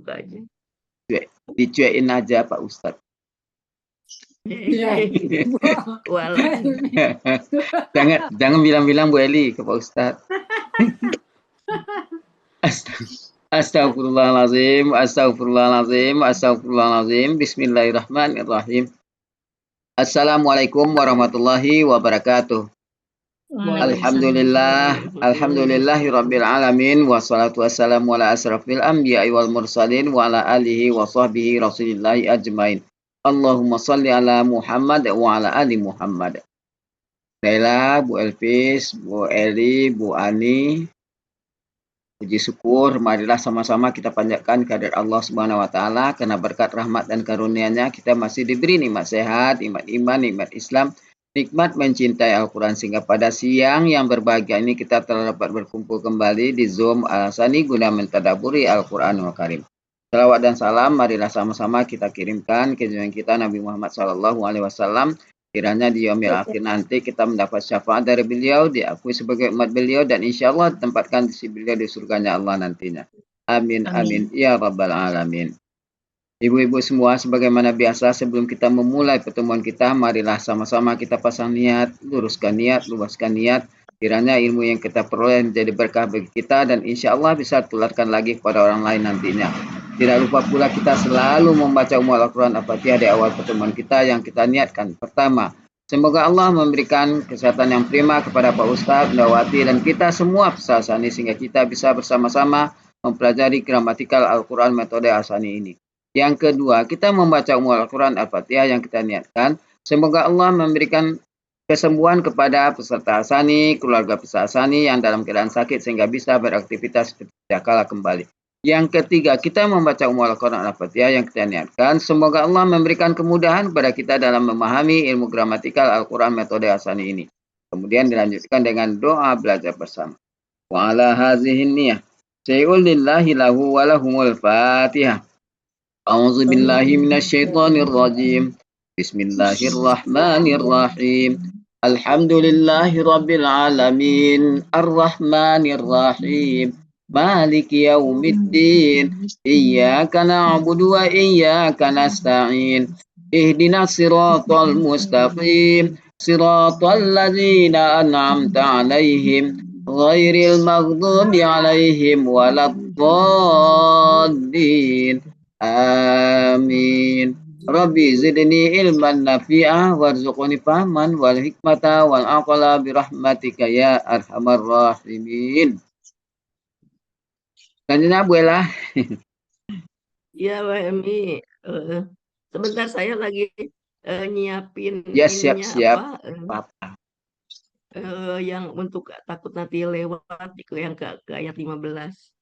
buka aja. Dicuekin aja Pak Ustadz. Walah. jangan bilang-bilang Bu Eli ke Pak Ustadz. Astagfirullahaladzim, astagfirullahaladzim, astagfirullahaladzim. Bismillahirrahmanirrahim. Assalamualaikum warahmatullahi wabarakatuh. Alhamdulillahirabbil alamin, wassalatu wassalamu ala asrafil anbiya'i wal mursalin wa ala alihi wa sahbihi rasulillahi ajmain. Allahumma shalli ala Muhammad wa ala ali Muhammad. Laila, Bu Elvis, Bu Eli, Bu Ani, puji syukur, marilah sama-sama kita panjatkan kehadirat Allah Subhanahu wa taala karena berkat rahmat dan karunia-Nya kita masih diberi nikmat sehat, nikmat iman, nikmat Islam, nikmat mencintai Al-Qur'an sehingga pada siang yang berbahagia ini kita telah dapat berkumpul kembali di Zoom Al-Sani guna mentadabburi Al-Qur'anul Karim. Salawat dan salam marilah sama-sama kita kirimkan ke junjungan kita Nabi Muhammad SAW. Kiranya di yaumil akhir nanti kita mendapat syafaat dari beliau, diakui sebagai umat beliau, dan insya Allah ditempatkan di sisi beliau di surganya Allah nantinya. Amin, amin. Ya Rabbal Alamin. Ibu-ibu semua, sebagaimana biasa sebelum kita memulai pertemuan kita, marilah sama-sama kita pasang niat, luruskan niat, luaskan niat. Kiranya ilmu yang kita peroleh menjadi berkah bagi kita dan insya Allah bisa tularkan lagi kepada orang lain nantinya. Tidak lupa pula kita selalu membaca Al-Quran Al-Fatihah di awal pertemuan kita yang kita niatkan. Pertama, semoga Allah memberikan kesehatan yang prima kepada Pak Ustadz, Ndawati, dan kita semua peserta Asani sehingga kita bisa bersama-sama mempelajari gramatikal Al-Quran metode Asani ini. Yang kedua, kita membaca Al-Quran Al-Fatihah yang kita niatkan. Semoga Allah memberikan kesembuhan kepada peserta Asani, keluarga peserta Asani yang dalam keadaan sakit sehingga bisa beraktivitas seperti kala kembali. Yang ketiga, kita membaca Al-Quran Al-Fatihah yang kita niatkan. Semoga Allah memberikan kemudahan kepada kita dalam memahami ilmu gramatikal Al-Quran metode Asani ini. Kemudian dilanjutkan dengan doa belajar bersama. Wa ala hazihin niyah. Syai'ul lillahi lahu wa lahumul fatihah. A'udzu billahi minasyaitonir rajim. Bismillahirrahmanirrahim. Alhamdulillahi rabbil alamin. Arrahmanir rahim. Maliki yaumiddin. Iyyaka na'budu wa iyyaka nasta'in. Ihdinas siratal mustaqim. Siratal ladzina an'amta 'alaihim ghairil maghdubi 'alaihim waladdallin. Amin. Rabbi zidni ilman nafi'ah warzuqni fahman wal hikmata wal aqla birahmatika ya arhamar rahimin. Selanjutnya Bu Ella. Ya, Mbak Emi. Sebentar saya lagi nyiapin Ya, ininya siap. apa? Yang untuk takut nanti lewat itu yang ke ayat 15.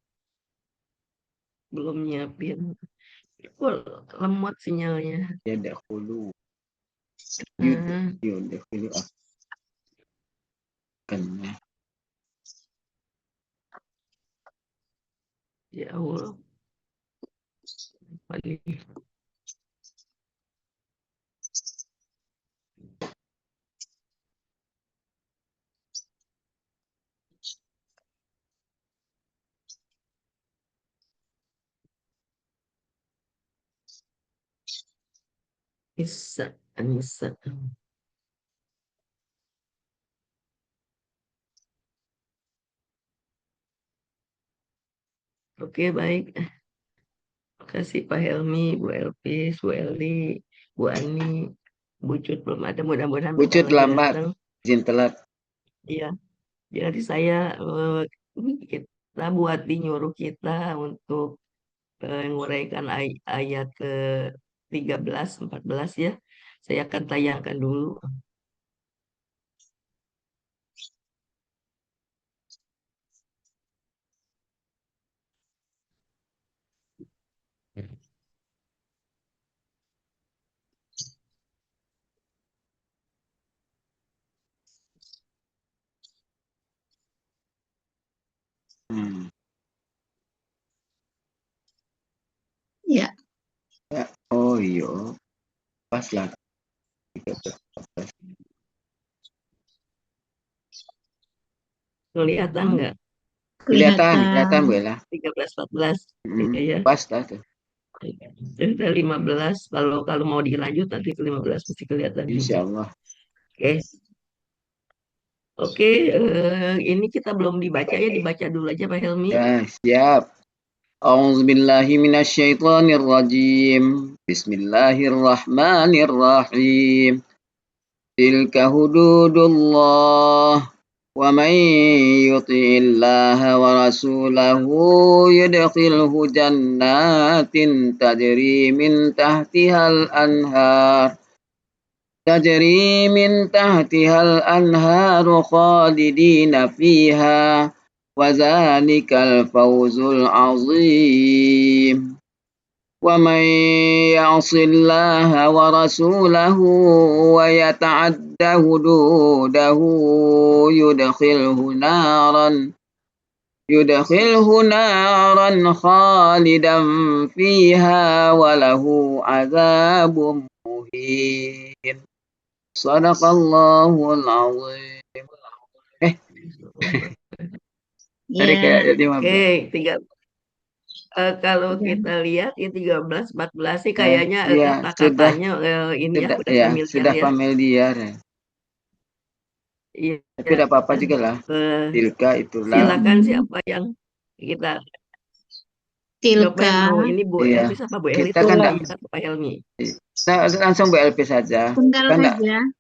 Belum nyiapin. Lemot sinyalnya. Ya dahulu. Dahulu akan. Ya Allah. Ini. Anissa. Oke, baik. Terima kasih Pak Helmi, Bu Elvis, Bu Eli, Bu Ani, Bu Cut belum ada, mudah-mudahan Bu Cut lambat, izin telat. Iya, jadi saya kita buat nyuruh kita untuk menguraikan ayat ke 13, 14 ya. Saya akan tayangkan dulu. Ya. Oh iya, pas lah. Kelihatan nggak? Kelihatan Bu Ella. 13, 14. Iya. Pas lah tuh. Sudah 15. Kalau kalau mau dilanjut nanti ke 15 mesti kelihatan juga. Insyaallah. Oke. Oke, ini kita belum dibaca ya, dibaca dulu aja Pak Helmi. Ya, siap. A'udzubillahi minasyaitonirrajim. Bismillahirrahmanirrahim. Tilka hududullah. Wa man yuti'illaha wa rasulahu yudkhilhu jannatin tajri min tahtihal anhar. تجري من تحتها الأنهار خالدين فيها وذلك الفوز العظيم ومن يعص الله ورسوله ويتعد حدوده يدخله نارا خالدا فيها وله عذاب مهين Sadaqallahul azim. Tadi kayak Ya, 15. Oke, kalau kita lihat ini 13, 14 sih Ya, kayaknya ya, kata-katanya ini ya sudah udah ya, familiar sudah ya. familiar ya. Iya. Tapi tidak apa-apa juga lah. Eh, Tilka itulah. Silakan siapa yang kita siapa tilka yang mau ini Bu Iya. Elvis apa Bu Eli Kita kan terserah ya Pak Helmi. Nah, langsung BLP saja. penggal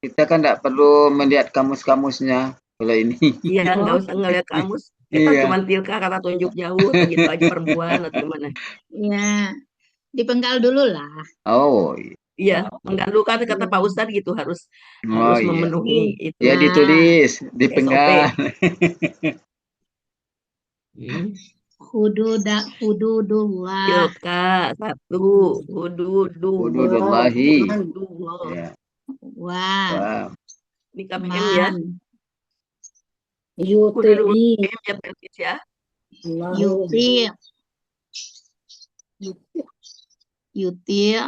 Kita saja. tidak perlu melihat kamus-kamusnya kalau ini. Iya, nggak Oh, usah ngeliat kamus. Kita Iya. cuma tilka kata tunjuk jauh atau gitu aja perempuan atau gimana. ya, dipenggal dulu lah. Oh, iya. Iya, mengganggu kan kata Pak Ustadz gitu harus Oh harus iya. memenuhi itu Ya Nah, ditulis, SOP. dipenggal. Hmm. hududullah. Tilka satu, hududullah, Hududullahi. hududullah. Ya. Wah, Wah. Ini KPM ya. man, Kudu YUTI KPM ya Elvis ya. yuti, yuti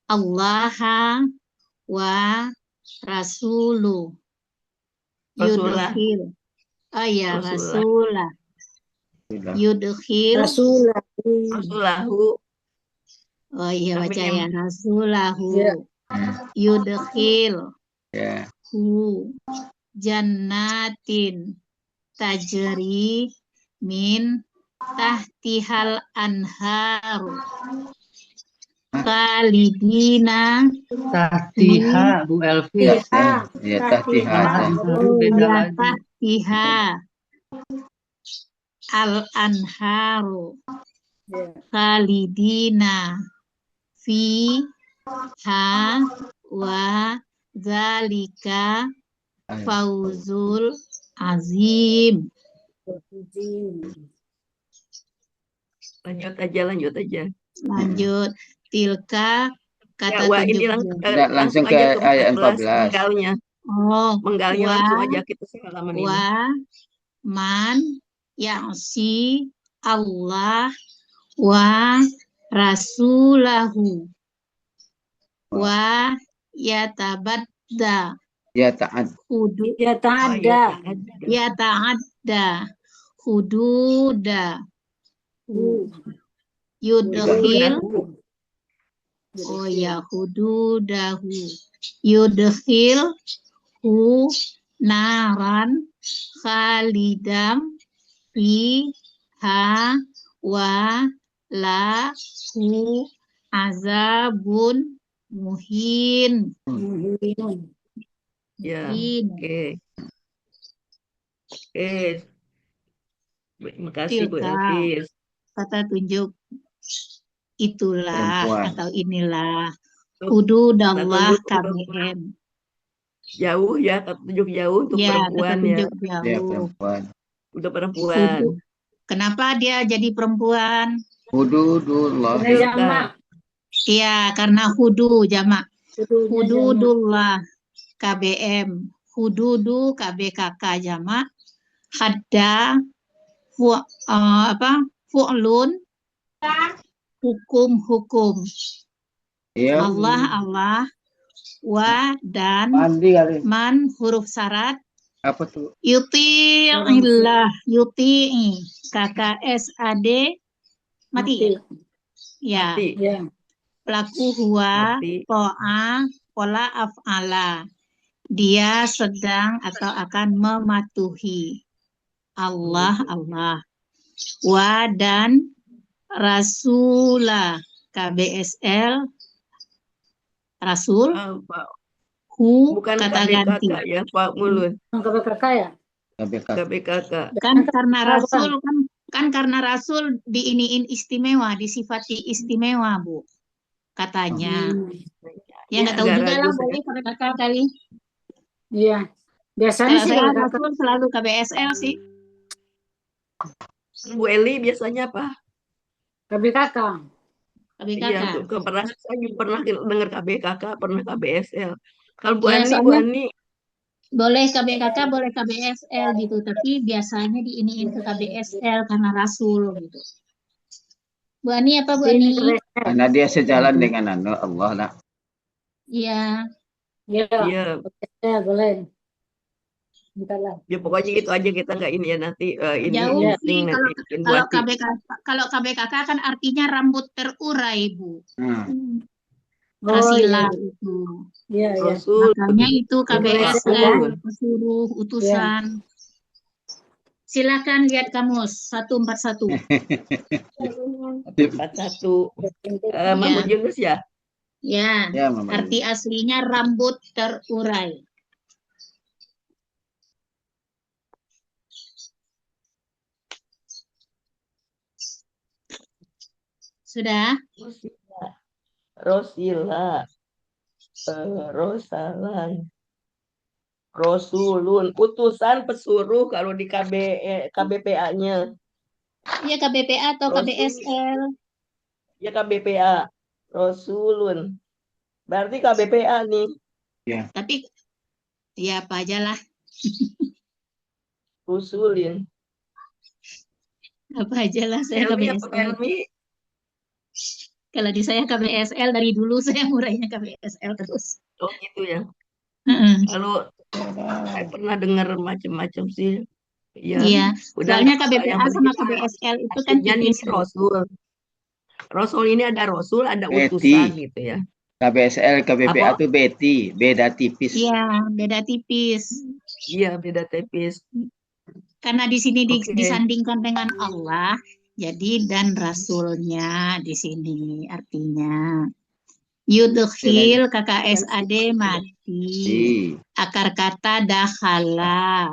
Allah wa rasulu. Rasulah, Yudkhil. Oh ya, Rasulah, rasulah. Sudah. Yudkhil. Rasulah Rasulahu. Oh iya, baca KPM. ya. Rasulahu. Ya. Yudkhil. Ya. Hu. Jannatin. Tajri min tahtihal anharu. Khalidina Tahtiha Bu Elvis. Ya, tahtiha. Anharu beda ya lagi. tahtiha al anharu khalidina fi ha wa zalika fauzul azim. Lanjut aja. Lanjut, tilka kata Ya, wah ini tunjuk. Langsung ke aja ke ayat 14 14. menggalnya. Oh, Menggalnya wa langsung aja kita halaman ini. wa man ya'si Allah wa rasulahu wa yatabadda Ya ta'ad. hudud Ya ta'adda yata'adda hududa yudkhil oh ya hududahu yudkhil hu naran khalidam fiha wa la hu azabun muhin. Ya, Muhin. oke. Terima kasih Bu Tilka. Elvis. Kata tunjuk itulah Perempuan. atau inilah hududallah Kata tunjuk KBM. jauh ya, kata tunjuk jauh untuk Ya, kata perempuan ya. tunjuk Ya, jauh. perempuan. Untuk perempuan. Hudu. Kenapa dia jadi perempuan? Hududullah. Tilka. Iya, karena hudu jamak. Hududullah KBM. Hududu KBKK jamak. Hadda fu'lun hukum. Ya. Allah wa dan Mandi kali. man huruf syarat Apa tuh? yuti'illah yuti'i KKSAD mati ya? Ya, Mati. Ya. pelaku huwa, Mati. to'a, pola af'ala. Dia sedang atau akan mematuhi. Allah, Allah. Wa dan Rasulah, KBSL, Rasul, Apa? hu, Bukan kata ganti. KBKK ya, Pak Mulun. KBKK ya? KBK. KBKK. Kan karena Apa? Rasul, kan karena Rasul diiniin istimewa, disifati istimewa, Bu. Katanya. Ya nggak tahu agak juga ragu lah, saya. boleh KBKK kali. Iya. Biasanya Kalau sih saya KBKK. Rasul selalu KBSL sih. Bu Eli biasanya apa? KBKK. Iya, KBKK. pernah saya juga pernah dengar KBKK, pernah KBSL. Kalau Bu Ya, Ani, Bu soalnya Ani, boleh KBKK, boleh KBSL gitu, tapi biasanya diiniin ke KBSL karena Rasul gitu. Bu Ani apa Bu Ini Ani? Karena dia sejalan dengan Allah lah. Iya, Iya. iya, Ya, boleh. Bentar lah. ya pokoknya itu aja kita nggak ini ya nanti ini jauh Iya. sih nanti kalau bikin kalau buati. KBKK kan artinya rambut terurai, Bu. Hmm. Oh, Rasila iya. itu. Iya, iya. Rasul, Makanya itu KBSL, Rasul. pesuruh, utusan. Silakan lihat kamus 141. 41. Mahmud Ya. Yunus ya? Ya, Ya, Mama. arti aslinya rambut terurai. Sudah? Rosila, Rosalan, Rosulun, utusan pesuruh kalau di KBPA-nya. Iya, KBPA atau Rasul. KBSL. Ya KBPA, Rosulun. Berarti KBPA nih. Tapi ya apa aja lah. Rusulin. Apa aja lah saya Helmi apa KBSL. Helmi? Kalau di saya KBSL dari dulu saya murahnya KBSL terus. Oh gitu ya. Heeh. Kalau saya pernah dengar macam-macam sih. Ya, Iya, udah soalnya nggak apa yang KBPA sama penting KBSL itu kan aslinya nih tipis. Bu. Rasul. Rasul ini ada Rasul, ada Betty. utusan gitu ya. KBSL, KBPA Apa? itu Betty, beda tipis. Iya, beda tipis. Iya, beda tipis. Karena di sini Oke. disandingkan dengan Allah, jadi dan Rasulnya di sini artinya. Yudkhil KKSAD mati. Akar kata dakhala.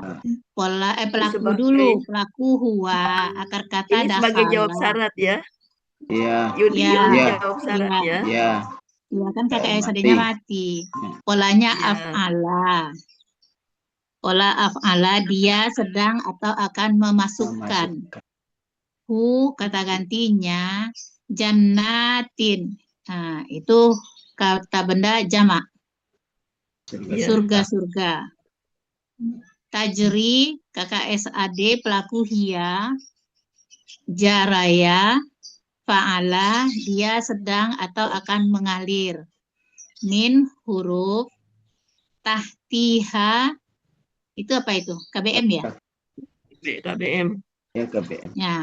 Pelaku Sebagai- dulu, pelaku huwa. Akar kata Ini sebagai jawab dakhala. syarat ya. Iya. Yudi Iya. Iya. jawab syarat ya. Iya. Ya kan KKSAD-nya mati. Polanya Iya. af'ala. Pola af'ala dia sedang atau akan memasukkan. Hu kata gantinya jannatin. Nah, itu kata benda jamak. Iya. Surga-surga. Tajri KKSAD pelaku hia. Jaraya fa'ala dia sedang atau akan mengalir. Min huruf tahtiha itu apa itu? KBM ya? KBM. Ya, KBM. Ya,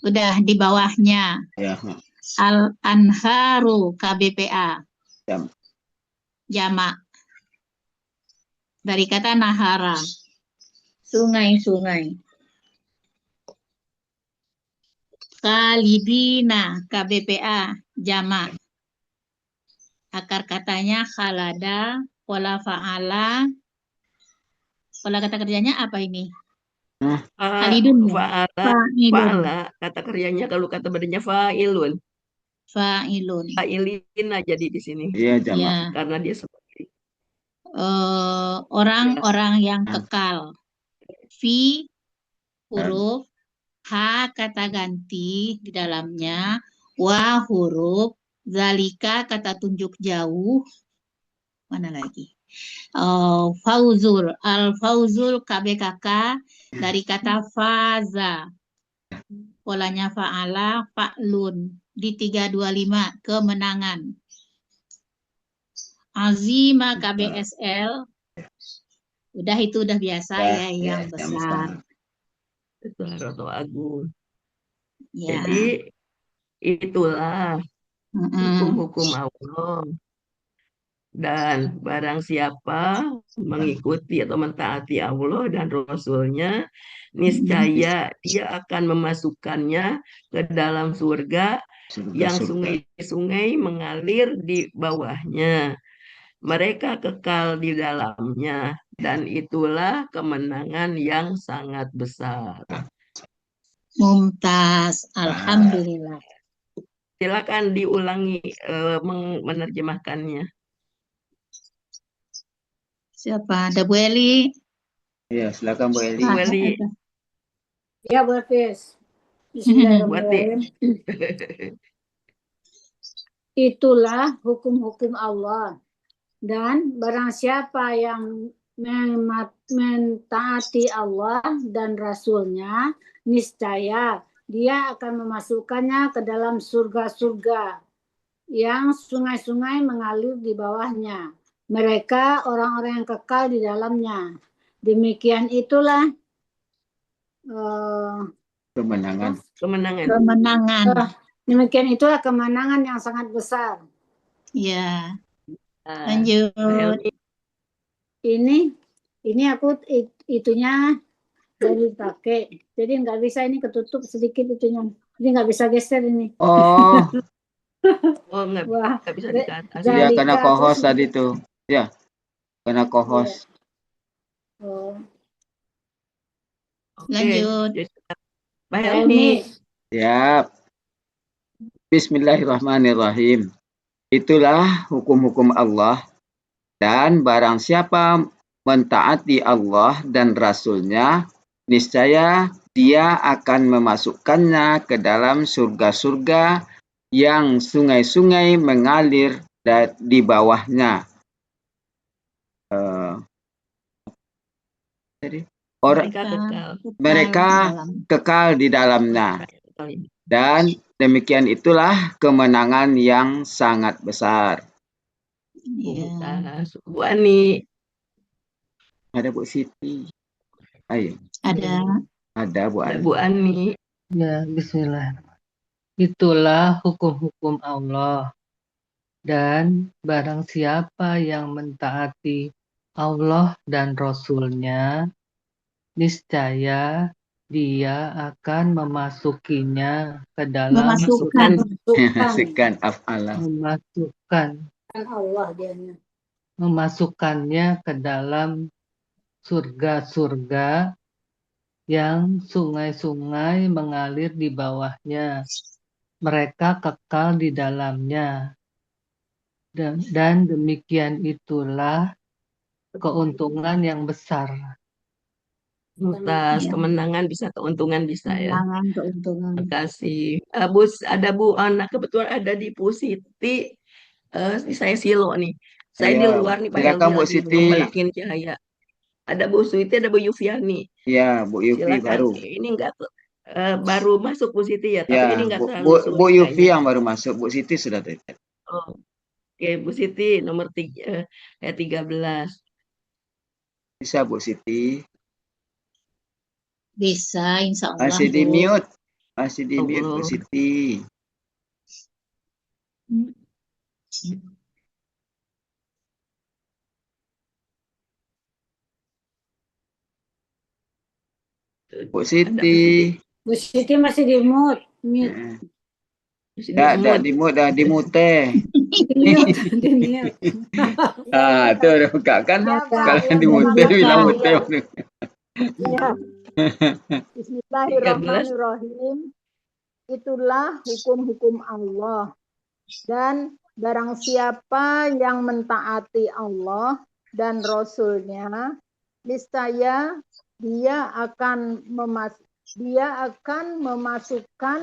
udah di bawahnya. Ya. Al-Anharu KBPA. Jamak. Jamak. Dari kata nahara. Sungai-sungai. Khalidina KBPA. Jamak. Akar katanya khalada, pola fa'ala. Pola kata kerjanya apa ini? Khalidun ya? Fa'ala. Kata kerjanya kalau kata bedanya fa'ilun. Fa'ilun. Fa'ilina jadi di sini. Iya, jamak. Ya. Karena dia seperti Orang-orang yang kekal. Fi huruf ha kata ganti di dalamnya, wa huruf zalika kata tunjuk jauh. Mana lagi? Fauzul, al-fauzul KBKK dari kata faza. Polanya fa'ala, fa'lun di 325 kemenangan. Azima KBSL. Udah itu udah biasa ya, yang besar. besar atau agung. Ya. Jadi itulah hukum-hukum Allah. Dan barang siapa mengikuti atau mentaati Allah dan Rasul-Nya, niscaya dia akan memasukkannya ke dalam surga yang Surga-surga. sungai-sungai mengalir di bawahnya. Mereka kekal di dalamnya, dan itulah kemenangan yang sangat besar. Mumtaz. Alhamdulillah. Silakan diulangi menerjemahkannya. Siapa? Ada Bu Eli? Ya, silakan Bu Eli. Bu Eli. Ya, Bu Hafiz. Buati. Bismillahirrahmanirrahim. Itulah hukum-hukum Allah. Dan barang siapa yang mentaati Allah dan Rasul-Nya, niscaya dia akan memasukkannya ke dalam surga-surga yang sungai-sungai mengalir di bawahnya. Mereka orang-orang yang kekal di dalamnya. Demikian itulah Kemenangan. demikian itulah kemenangan yang sangat besar. Ya. Lanjut. Ini aku itunya dari pakai. Jadi nggak bisa, ini ketutup sedikit itunya. Jadi nggak bisa geser ini. Oh, Oh, Wah, nggak bisa di atas. ya dari karena ke kohos atas. tadi tuh. Ya, karena kohos. Oh, Oke. Lanjut. Pak Helmi. Helmi. Siap. Bismillahirrahmanirrahim. Itulah hukum-hukum Allah, dan barang siapa mentaati Allah dan Rasul-Nya, niscaya dia akan memasukkannya ke dalam surga-surga yang sungai-sungai mengalir di bawahnya. Jadi mereka kekal di dalamnya. Dan demikian itulah kemenangan yang sangat besar. Ya. Bu Ani. Ada Bu Siti. Ayo. Ada Bu Ani. Bu Ani. Ya, bismillah. Itulah hukum-hukum Allah. Dan barang siapa yang mentaati Allah dan Rasul-Nya, niscaya dia akan memasukinya ke dalam Masukkan af'ala. memasukkannya ke dalam surga-surga yang sungai-sungai mengalir di bawahnya. Mereka kekal di dalamnya. Dan demikian itulah keuntungan yang besar. Atas kemenangan bisa, keuntungan bisa ya. Keuntungan. Terima kasih. Ada Bu Ana, kebetulan ada di Bu Siti. Saya silo nih. Saya di luar nih Pak Silakan Helmi Bu lagi Siti. membelakin cahaya. Ada Bu Siti, ada Bu Yufiani. Ya, Bu Yufi Silakan. baru. Ini enggak baru masuk Bu Siti ya, tapi Ya, ini enggak terlalu sulit Bu Yufi kayaknya. yang baru masuk, Bu Siti sudah tadi. Oh. Oke, Bu Siti nomor 13. Bisa Bu Siti. Bisa, insya Allah. Masih di mute. Masih di mute Bu Siti. Bu Siti. Bu Siti masih di mute. Dah di mute, dah di mute. Di mute. Ah, tuh udah buka kan? Kalau di mute bilang mute. Bismillahirrahmanirrahim. Itulah hukum-hukum Allah. Dan barang siapa yang mentaati Allah dan Rasul-Nya, niscaya dia akan memasukkan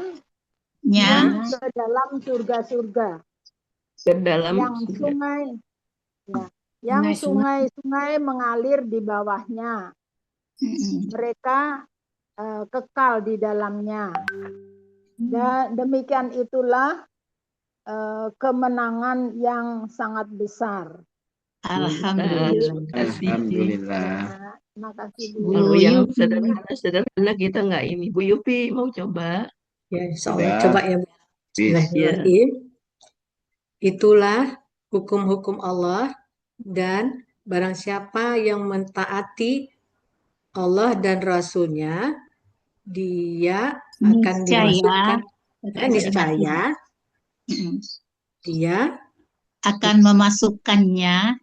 ke dalam surga-surga. Yang sungai-sungai mengalir di bawahnya. Mereka kekal di dalamnya. Dan demikian itulah kemenangan yang sangat besar. Alhamdulillah. Terima kasih Bu. Kalau yang sederhana kita nggak ini. Bu Yupi mau coba? Ya, coba ya Bu. Bismillahirrahmanirrahim. Itulah hukum-hukum Allah, dan barang siapa yang mentaati Allah dan Rasul-Nya, dia akan dimasukkan, niscaya dia akan memasukkannya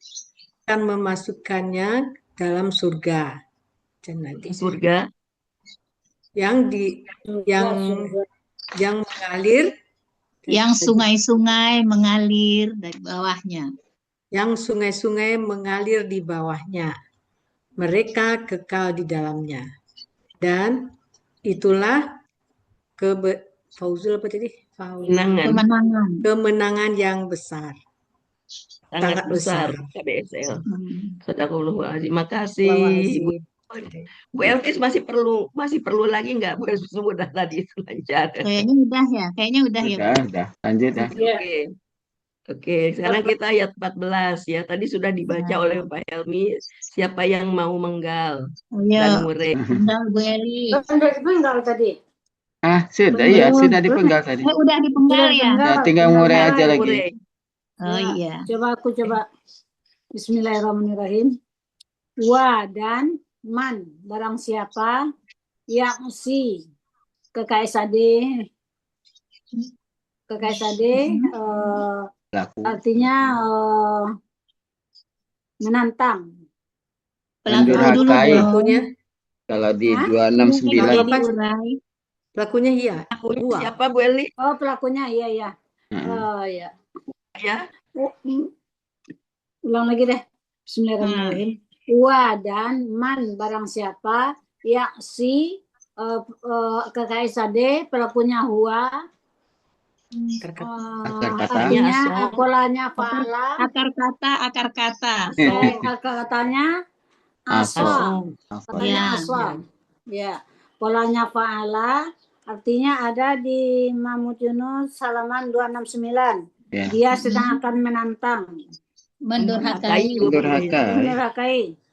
dalam surga. Nanti Surga. yang mengalir, yang sungai-sungai mengalir dari bawahnya. Yang sungai-sungai mengalir di bawahnya. Mereka kekal di dalamnya. Dan itulah fauzul apa tadi? Kemenangan yang besar. Sangat besar KBSL. Sadaqallahul-Azim. Makasih Ibu. Bu Elvis masih perlu lagi nggak Bu Elvis sudah tadi itu lancar. Kayaknya udah ya. Udah. Lanjut ya. Oke, sekarang kita ayat 14 ya. Tadi sudah dibaca oleh Pak Helmi. Siapa yang mau menggal dan ngurek? Penggal Bu Eli. Penggal tadi. Sudah ya, sudah dipenggal tadi. Udah dipenggal ya. Ya, tinggal ngurek aja lagi. Oh iya. Coba. Bismillahirrahmanirrahim. Wa dan man, barang siapa yang si KKSAD artinya menantang. Pelakunya kalau di 269 pelakunya iya. Siapa Bu Eli? Oh, pelakunya iya. Ya. Ulang lagi deh. Bismillahirrahmanirrahim. Wa dan man, barang siapa yang si KKSAD pelakunya huwa, artinya polanya fa'ala, akar kata. akar katanya asal. Ya, polanya fa'ala, artinya ada di Mahmud Yunus halaman 269. Dia sedang akan menantang. Mendurhakai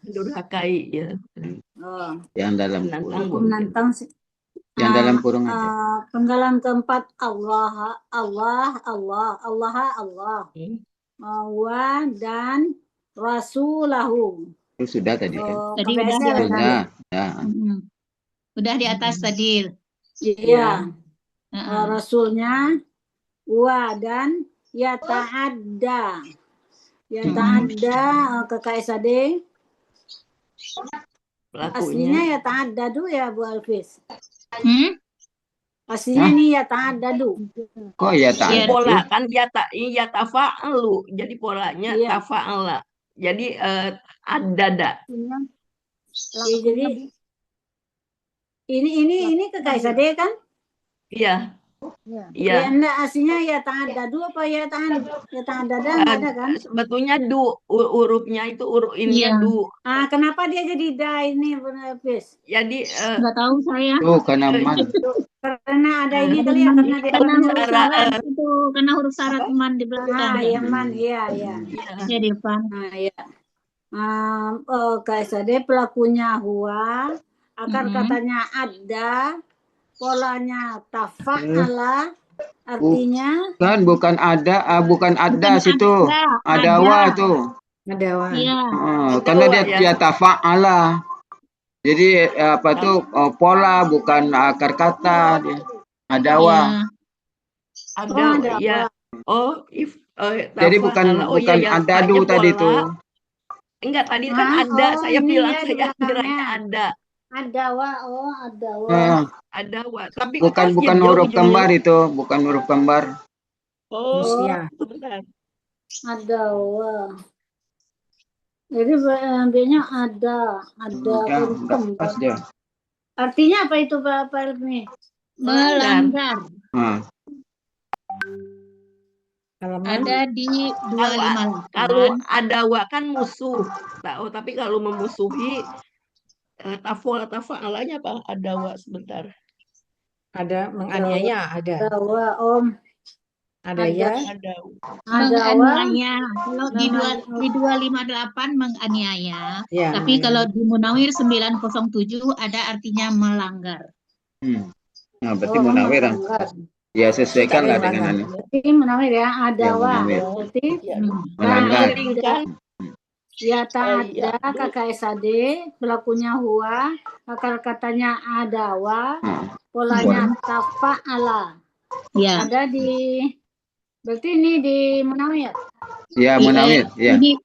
Ya. Yang dalam menantang. Yang dalam kurung aja. Penggalan keempat Allah. Wa dan rasulahu. Itu sudah tadi kan? Tadi udah di atas tadi. Iya. Rasulnya wa dan yata'adda KKSAD. Aslinya yata'addadu ya Bu Alfis. Aslinya ini yata'addadu. Kok yata'addadu? Pola kan yatafa'alu. Jadi polanya tafa'ala. Jadi adada. Jadi ini KKSAD kan? Iya. Ya, enggak, aslinya yata'addadu apa yata'addada enggak ada kan? Sebetulnya hurufnya itu innya du. Kenapa dia jadi da ini Bu Alfis? Jadi nggak tahu saya. Karena man. Karena ada ini kali ya, karena huruf syarat man di belakang. Iya man, iya. Ya di depan. KSAD pelakunya huwa, akar katanya ada, polanya tafa'ala, artinya bukan ada situ. Ada wa tuh. Ada wa. Iya. Karena dia tafa'ala. Jadi pola bukan akar kata dia. Ada wa. Ada ya. Jadi bukan adadu tadi tuh. Enggak, tadi kan ada. Saya bilang saya kiranya ada. Ada wa. Ada wa. Tapi bukan huruf kembar itu, bukan huruf kembar. Benar. Ada wa. Jadi B-nya ada huruf kembar. Artinya apa itu Pak Elmi? Melanggar. Ada di 258. Kalau ada wa kan musuh. Tapi kalau memusuhi tafa'alanya apa? Ada wa sebentar. Ada menganiaya, ada. Ada wa om. Ada ya. Menganiaya. Kalau di 258 menganiaya. Ya, tapi kalau di Munawir 907 ada artinya melanggar. Nah, berarti Munawir. Ya, sesuaikanlah Tidak dengan melanggar. anu. Berarti menawir ya, Ya, adawa. menawir. Berarti Ya. Melanggar. Mengalingkan. ya Iya. ta'adda KKSAD, pelakunya huwa, akar katanya adawa, polanya tafa'ala. Ya. Ada di, berarti ini di Munawir. Ya, menawir. Ya. Di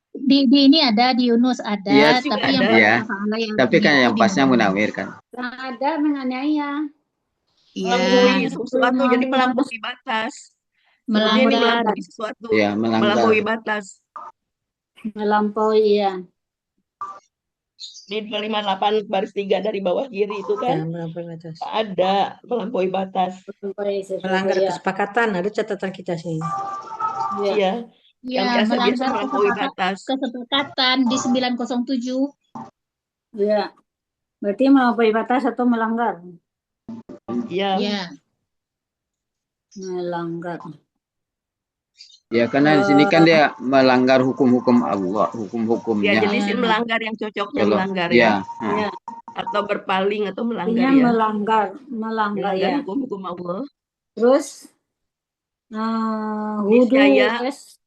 ini ada di Yunus ada, Iya, tapi ada. yang Ya. fa'ala yang Tapi kan itu yang di pasnya Munawir. menawir kan. Ada menganiaya. Melampaui Ya, sesuatu, jadi melampaui batas. Seperti ini melanggar. melampaui sesuatu. Ya, melanggar. Melampaui batas. Melampaui ya. Di 258 baris 3 dari bawah kiri itu Ya, kan melampaui batas. ada melampaui batas. Melampaui sesuatu, Melanggar ya. kesepakatan, ada catatan kita sih. Ya. Iya. Yang Ya, biasa-biasa melanggar melampaui batas. kesepakatan di 907. Ya. Berarti melampaui batas atau melanggar? Iya. Ya. Melanggar. Ya, karena di sini kan dia melanggar hukum-hukum Allah, Ya, hukum-hukumnya. jadi sih melanggar yang cocoknya Kalau melanggar ya, ya. Ya. Atau berpaling atau melanggar Artinya ya. melanggar Melanggar ya. hukum-hukum Allah. Terus hudu Niscaya. es.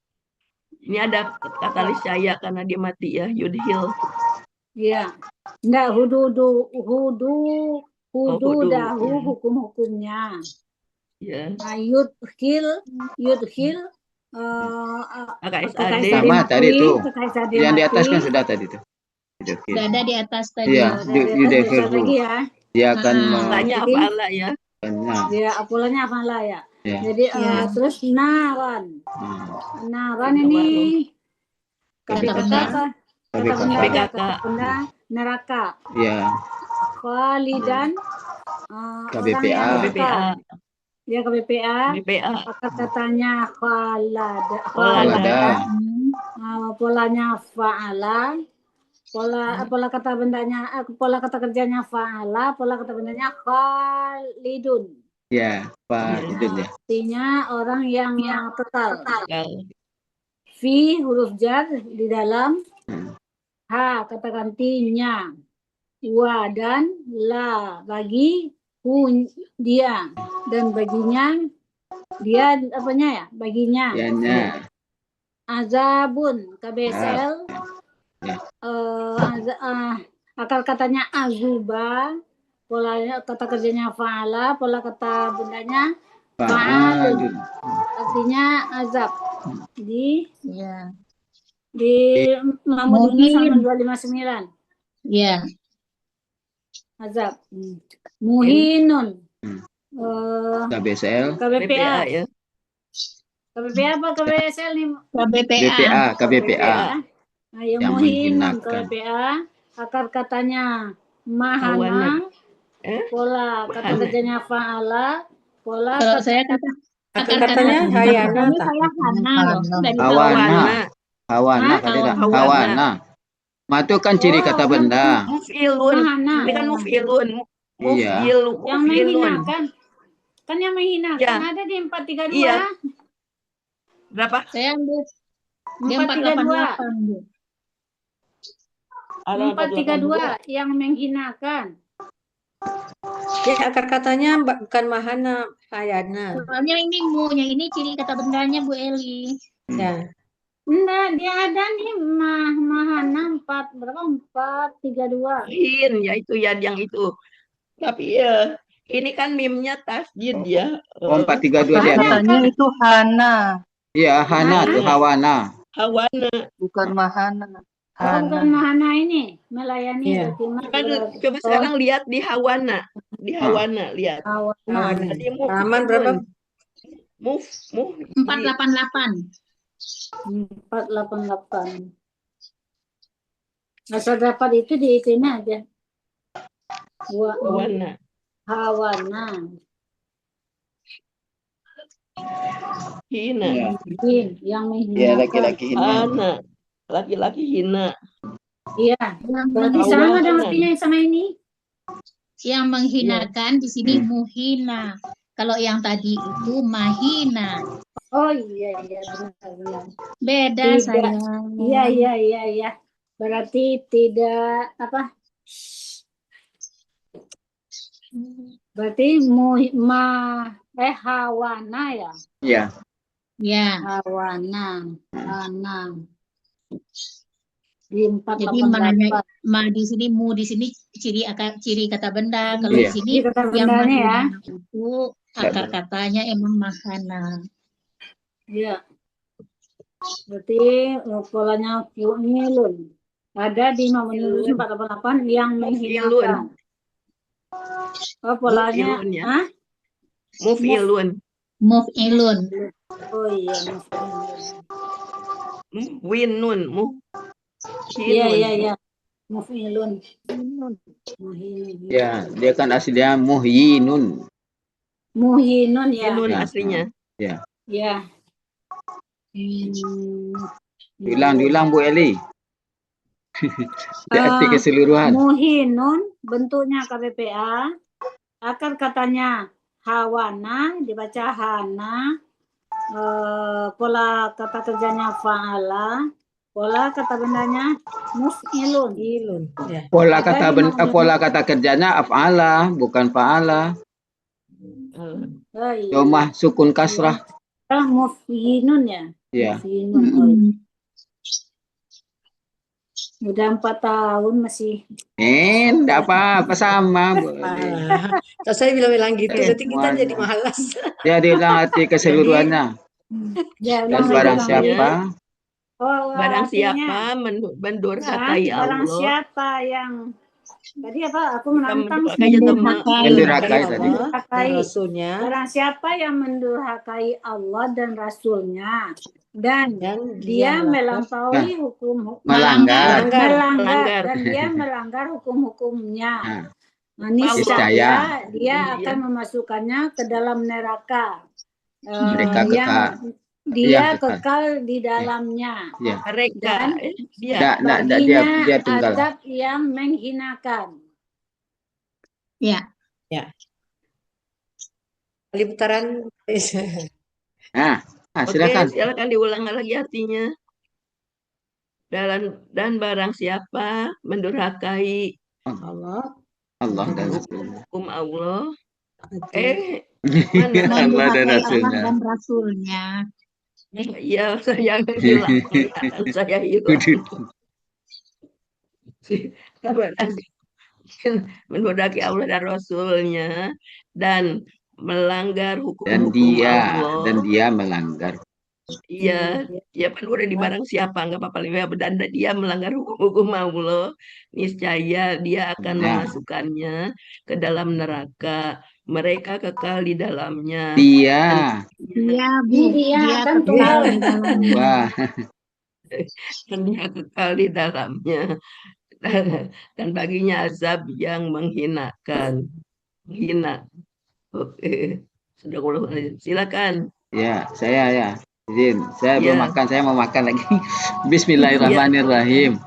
Ini ada kata niscaya karena dia mati ya, yudhil. Ya. Enggak, hudu hudu, dahu ya. hukum-hukumnya. Ya. Nah, yudhil KKSAD. Sama tadi tuh. KKSAD Yang di atas kan mati. sudah tadi tuh. Sudah ada di atas tadi. Iya, Bisa lagi ya. Dia akan Apalanya apa ya? Ya, apalanya apa lah ya. Ya. Jadi terus naran. Naran ini Kata kata benda. apa? Kata benda ya, kata benda neraka. Ya. Khalidan orang KBPA. yang KBPA. kekal. Ya, KBPA. BPA. Akar katanya khalada. Polanya fa'ala. Pola kata bendanya, pola kata kerjanya fa'ala, pola kata bendanya khalidun. Ya, khalidun ya. Artinya orang yang kekal. Kekal. Fi huruf jar di dalam. Ha kata gantinya. Wa dan la bagi dia dan baginya dia apanya ya? Baginya. Dianya. Azabun KBSL. Akar katanya azuba, polanya kata kerjanya fa'ala, pola kata bendanya fa'alun. Artinya azab. Di Mahmud Yunus halaman 259. Ya. Azab. Muhinun. KBSL. KBPA ya. KBPA apa KBSL nih? KBPA. Yang Yang muhinun menghinakan. KBPA. Akar katanya mahana. Pola kata kerjanya fa'ala. Pola kalau saya akar katanya hayana. Hawana. Matu kan ciri kata benda. Muf'ilun. Ini kan muf'ilun. Iya. Yang menghinakan. Kan yang menghinakan ya. Ada di 432. Iya. Berapa? Saya ambil di 488. 432 yang menghinakan. Ya, akar katanya bukan mahana, hayana. Soalnya ini mu-nya ini ciri kata bendanya Bu Eli. Ya. Enggak, dia ada nih mahana 432. Hin, ya itu ya yang itu. Tapi ya ini kan mimnya tasjid ya. 432 dia. Katanya itu Hana. Iya, Hana tuh Hawana. Hawana. Bukan Mahana. Bukan Mahana ini melayani. Yeah. Coba sekarang lihat di Hawana. Di Hawana lihat. Hawana. Halaman berapa? Move 488. 488. Asal dapat itu di ini aja. Hawana. Hina. Yang menghina. Ya, laki-laki hina. Laki-laki hina. Iya. Berarti sama dengan artinya sama ini. Yang menghinakan di sini muhina. Kalau yang tadi itu mahina. Oh iya benar. Beda sayang. Iya. Berarti tidak apa? Berarti hawana ya. Ya. Ya. Hawana. Di 488. Jadi di sini di sini ciri kata benda. Kalau Iya. di sini Ciri kata yang bendanya ya. itu akar katanya emang mahana. Iya. Berarti polanya fi'ilun. Ada di Mamunulus 488 yang menghinakan. Oh, polanya Muf'ilun ya. Muf'ilun. Muf'ilun. Oh iya, muf'ilun. Muhwinun. Iya. Muf'ilun. Ya, dia kan aslinya muhyinun. Muhinun ya. Muhwinun aslinya. Ya. Ya. Diulang Bu Eli. Di arti keseluruhan. Muhinun bentuknya KBPA. Akar katanya hawana dibaca hana. Pola kata kerjanya fa'ala. Pola kata bendanya muf'ilun. Ya. Pola kata kerjanya af'ala, bukan fa'ala. Iya. Domah sukun kasrah. Muf'inun ya. Ya. Muf'inun. Udah 4 tahun masih. Enggak apa-apa sama. Kalau saya bilang gitu, nanti kita Semuanya. jadi malas. Ya, diulang arti keseluruhannya. Ya, Dan barang siapa? Barang siapa mendurhakai barang Allah. siapa yang tadi apa? Aku menantang Mendurhakai tadi. Rasulnya. Barang siapa yang mendurhakai Allah dan Rasulnya dan dia melampaui melanggar dan dia melanggar hukum-hukumnya. Niscaya dia akan memasukkannya ke dalam neraka. Dia kekal di dalamnya. Dan baginya azab yang menghinakan. Ya. Kali putaran. Silakan. Oke, silakan diulang lagi artinya. Dan barang siapa mendurhakai Allah dan Rasulnya. hukum Allah. Allah dan Rasulnya. Dan Rasulnya. Iya, saya hilang. Saya hilang. Mendurhakai Allah dan Rasulnya dan melanggar hukum-hukum Allah. Dan dia melanggar. Iya, ya kan udah di barang siapa nggak apa-apa dan dia melanggar hukum-hukum Allah, niscaya dia akan memasukkannya ke dalam neraka. Mereka kekal di dalamnya. Dia kekal di dalamnya. Wah. Dan dia kekal di dalamnya. Dan baginya azab yang menghinakan. Menghina. Oke. Silakan. Ya, saya ya. Izin, saya belum makan, saya mau makan lagi. Bismillahirrahmanirrahim.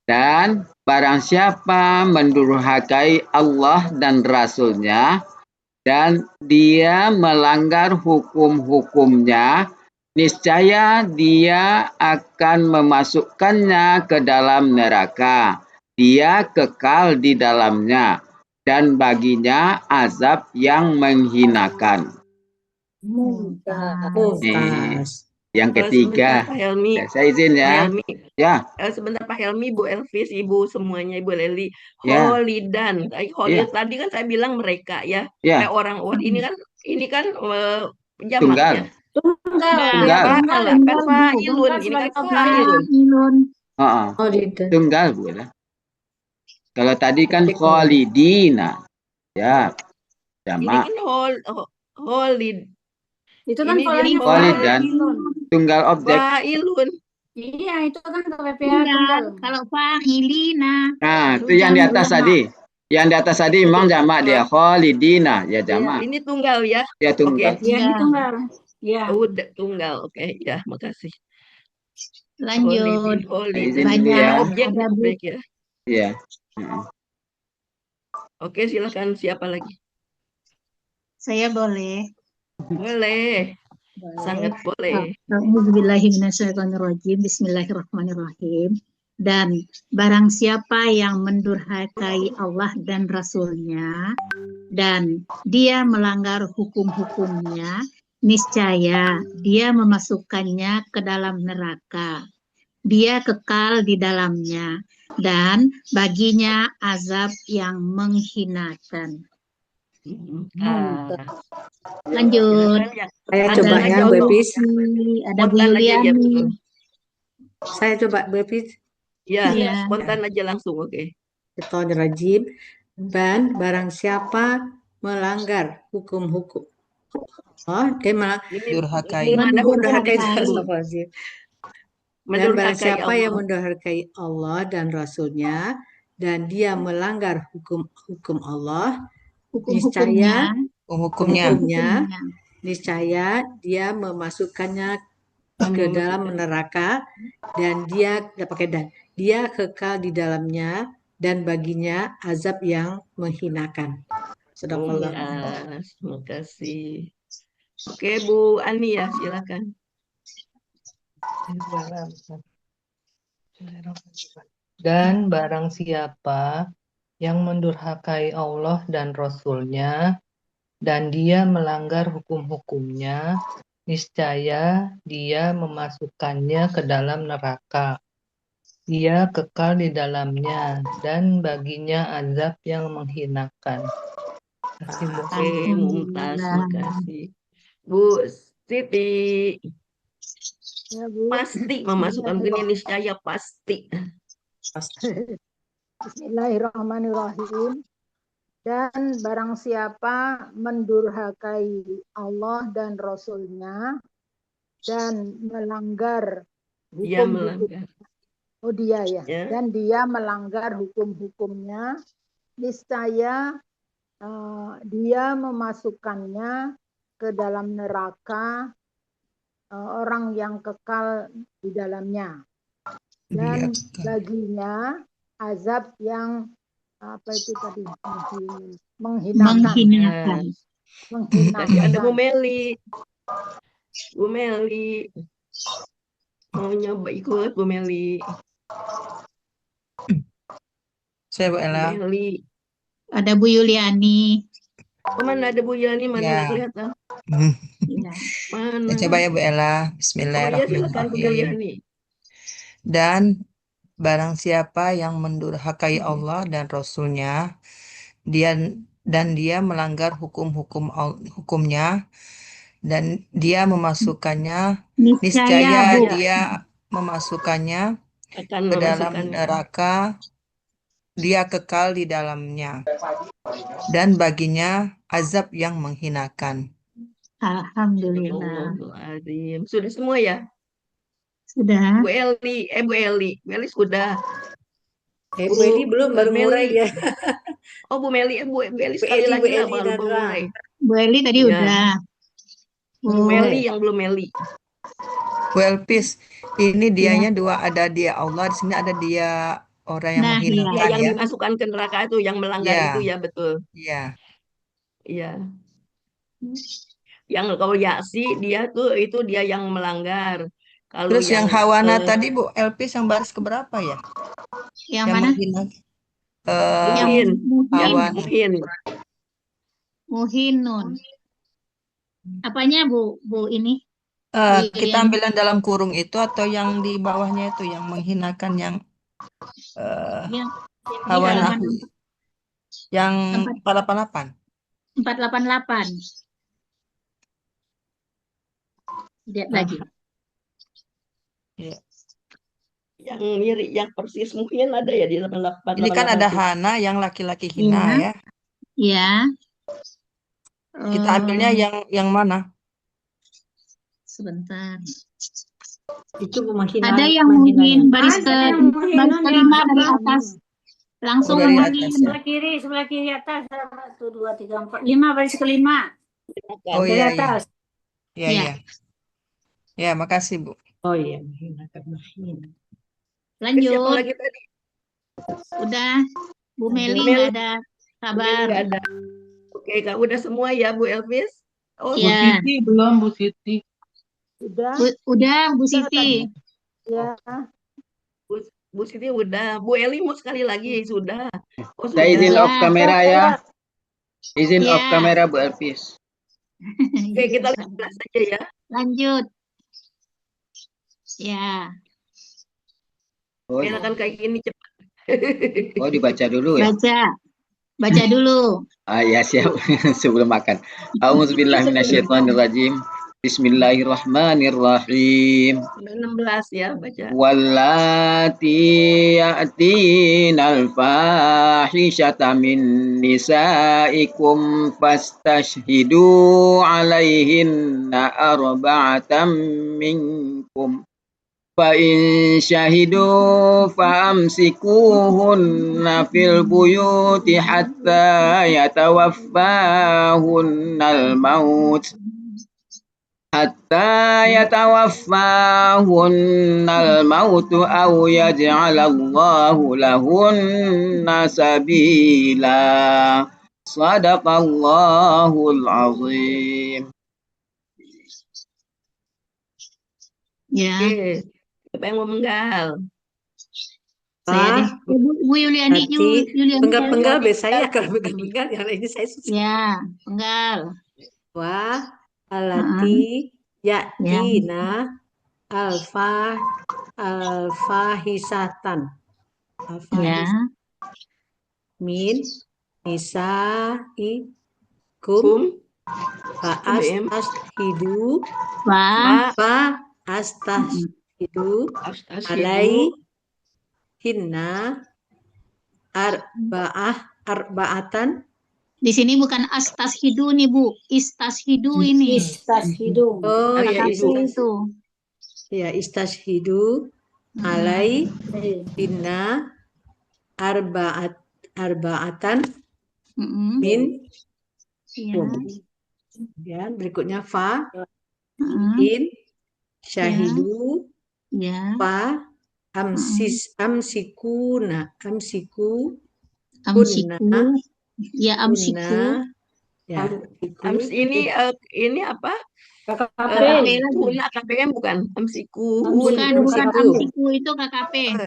Dan barang siapa mendurhakai Allah dan Rasulnya dan dia melanggar hukum-hukumnya, niscaya dia akan memasukkannya ke dalam neraka. Dia kekal di dalamnya dan baginya azab yang menghinakan. Yang ketiga, Pak Helmi, saya izin ya. Sebentar Pak Helmi, Bu Elvis, Ibu semuanya, Ibu Leli, Holidan. Tadi kan saya bilang mereka ya. Orang ini kan jamak ya. Tunggal. Kan fa'ilun, ini kan fa'ilun. Tunggal Bu. Kalau tadi kan khalidina. Ya. Jamak. Ini kan holid. Itu kan dan tunggal objek. Fa'ilun. Iya, itu kan tunggal. Kalau fa'ilina. Nah, itu yang di atas tadi. Yang di atas tadi memang jamak dia khalidina, ya jamak. Ini tunggal ya. Ya tunggal. Ya, ini tunggal. Ya. Udah tunggal. Oke, ya, makasih. Lanjut. Banyak objek ya. Iya. Oke, silakan siapa lagi? Saya boleh. Boleh. Sangat boleh. Bismillahirrahmanirrahim. Dan barang siapa yang mendurhakai Allah dan Rasul-Nya, dan dia melanggar hukum-hukumnya, niscaya dia memasukkannya ke dalam neraka. Dia kekal di dalamnya, dan baginya azab yang menghinakan. Lanjut. Silakan yang Saya ada coba lagi ya, Bu untuk Epis. Ada Bu spontan aja ya, Yuliani. betul. Saya coba, Bu Epis. Ya, Iya. spontan aja langsung, oke. Rajim. Dan barang siapa melanggar hukum-hukum. Oh, gimana? Ini Durhakai. gimana hukum Mendurhakai, di sini, Bu? astagfirullahaladzim. Dan barang Mendurhakai siapa yang Allah. mendurhakai Allah dan Rasulnya, dan dia melanggar hukum Allah, niscaya Hukum-hukumnya. hukumnya, niscaya dia memasukkannya ke dalam neraka, dan dia dia kekal di dalamnya, dan baginya azab yang menghinakan. Sadaqallah. Ya, terima kasih. Oke, Bu Ani ya, silakan. Dan barang siapa yang mendurhakai Allah dan Rasul-Nya, dan dia melanggar hukum-hukumnya, niscaya dia memasukkannya ke dalam neraka. Dia kekal di dalamnya, dan baginya azab yang menghinakan. Terima kasih, Bu. Oke, Mumtaz, makasih. Bu Siti, Ya, Bu. pasti memasukkan gini, niscaya pasti. Bismillahirrahmanirrahim. Dan barang siapa mendurhakai Allah dan Rasul-Nya dan melanggar Dia hukum-hukum, melanggar. oh dia ya, Ya. dan dia melanggar hukum-hukumnya, niscaya dia memasukkannya ke dalam neraka, orang yang kekal di dalamnya, dan baginya azab yang apa itu tadi, menghinakan. Tadi ada Bu Meli. Bu Meli. Mau nyoba ikut, Bu Meli. Saya Bu Ella. Bu Meli. Ada Bu Yuliani. Oh, mana ada Bu Yani? Mana Ya. nggak kelihatan? Mana? Ya, coba ya Bu Ella. Oh iya, silakan Bu Bismillahirrahmanirrahim. Yani. Dan barang siapa yang mendurhakai Allah dan Rasul-Nya, dan dia melanggar hukumnya, dan dia memasukkannya, niscaya Bu. dia memasukkannya Akan ke dalam memasukkannya. neraka, dia kekal di dalamnya, dan baginya azab yang menghinakan. Alhamdulillah. Astagfirullahaladzim. Sudah semua ya? Sudah. Bu Eli, Bu Eli. Bu Eli sudah. Bu Eli belum, baru mulai ya. Oh, Bu Meli, Bu Eli Bu sekali Eli, lagi Bu lah Eli, baru Nadra. mulai. Bu Eli tadi Ya. udah. Bu Meli yang belum Meli. Bu Elpis, ini dianya dua, ada dia Allah, di sini ada dia orang yang Nah, menghinakan Ya, yang ya. dimasukkan ke neraka itu, yang melanggar Ya. itu ya, betul. Iya. Iya. Yang kalau Yaksi, dia tuh itu dia yang melanggar. Kalau Terus yang Hawana eh, tadi Bu Elpis yang baris keberapa ya? yang mana? menghina Muhin, yang Hawana. Muhin. Muhinun. Apanya Bu ini? Kita ambil yang dalam kurung itu atau yang di bawahnya itu yang menghinakan yang Yang Hawana yang 488. 488. Lihat lagi. Ya. Yang mirip, yang persis Muhin ada ya di 88. Ini kan ada Hana yang laki-laki hina ya. Iya. Kita ambilnya yang mana? Sebentar. Itu penghinaan. Ada yang Muhin baris kelima dari atas. Langsung dari Muhin. atas, ya. Sebelah kiri atas. 1, 2, 3, 4, 5 baris kelima. Oh Dari iya, atas. iya. Iya. Ya, makasih Bu. Oh iya, menghinakan. Lanjut. Siapa lagi tadi? Udah. Bu Meli Meli. nggak ada kabar. Nggak ada. Oke, Kak, udah semua ya Bu Elvis? Oh, Bu Siti belum, Bu Siti. Sudah. Udah Bu Siti. Ya. Bu Siti udah. Bu Eli mau sekali lagi sudah. Oh Saya izin sudah. off kamera ya. Izin off Ya. kamera Bu Elvis. Oke, kita lihat saja ya. Lanjut. Ya, Oh, Silakan kayak gini cepat. oh dibaca dulu ya. baca dulu. Ah ya siap sebelum makan. A'udzubillahiminasyaitonirrajim. Bismillahirrahmanirrahim. 16 ya baca. Wallati ya'tinal fahishata min nisaikum fastashhidu alaihinna arba'atan minkum. فإن شهدوا فأمسكوهن في البيوت حتى يتوفاهن الموت أو يجعل الله لهن سبيلا صدق الله العظيم. Ya, Oke. Siapa yang mau menggal? saya deh. Bu Yuliani, penggal saya kalau penggal yang ini saya susah. Ya, penggal. Wah, alati yatina alfahisatan. Ya. Min nisaikum Kum. fa astashhidu alaihinna arba'atan. Di sini bukan astashhidu nih Bu, istashhidu ini. Istashhidu. Oh ya, itu. Ya, istashhidu alaihinna arba'atan min. Ya, berikutnya fa in syahidu fa amsiku ya amsiku ya ini apa? KKPM bukan amsiku. Bukan amsiku itu KKP.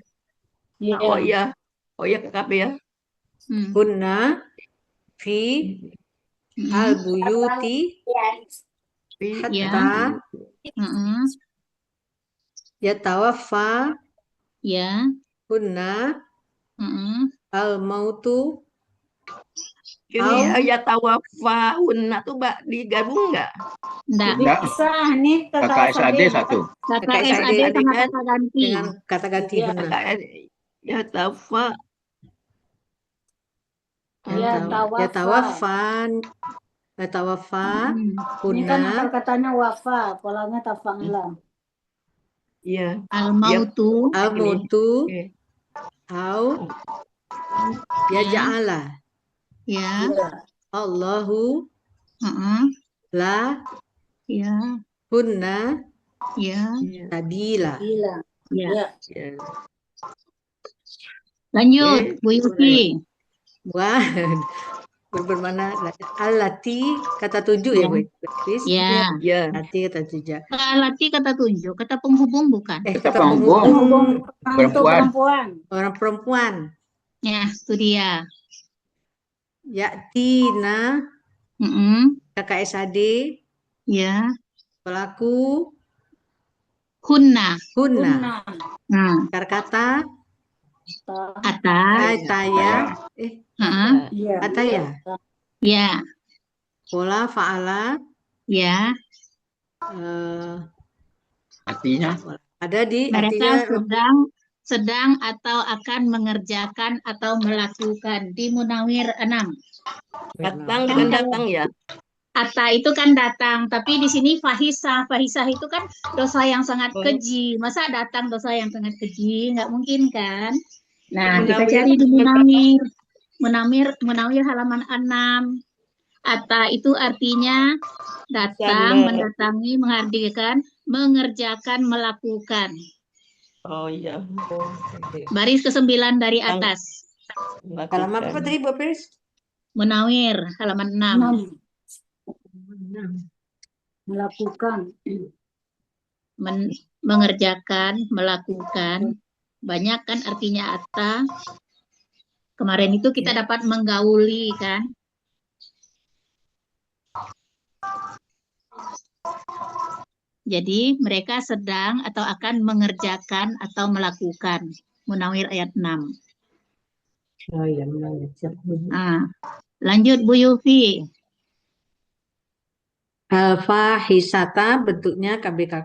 Oh iya KKP ya. Hunna fi al-buyuti hatta yatawaffa hunna al-mautu. Ini yatawaffa hunna tuh digabung nggak? Enggak. Bisa nih KKSAD satu. KKSAD sama kata ganti. Dengan kata ganti benar. Yatawaffa. Yatawaffa Ini kan akar katanya wafa, polanya tafa'ala. Iya. Al-mautu au yaja'ala. Ya. Allahu la hunna sabila. Ya. Lanjut, Bu Yuki. Wah, bermana alati kata tujuh ya Bu? Ya. Alati kata tujuh. Alati kata tujuh, kata penghubung bukan? Kata penghubung perempuan. Orang perempuan. Ya, itu dia. Yaktina KKSAD. Ya. Pelaku Hunna. Nah, kata ataya. Ataya. Ya. Pola fa'ala. Ya. Artinya ada di mereka sedang atau akan mengerjakan atau melakukan di Munawir 6. Datang bukan datang ya. Ata itu kan datang, tapi di sini fahisah itu kan dosa yang sangat keji. Masa datang dosa yang sangat keji? Nggak mungkin kan? Nah, kita cari di Munawir halaman 6. Ata itu artinya datang, mendatangi, menghadirkan, mengerjakan, melakukan. Oh iya. Baris ke-9 dari atas. Halaman apa tadi Bu Pris? Munawir halaman 6. Melakukan. Mengerjakan, melakukan. Banyak kan artinya atta. Kemarin itu kita dapat menggauli kan. Jadi mereka sedang atau akan mengerjakan atau melakukan. Munawir ayat 6. Oh iya, Munawir. Siap. Ah, lanjut Bu Yufi. Al-fahisata bentuknya KBPA.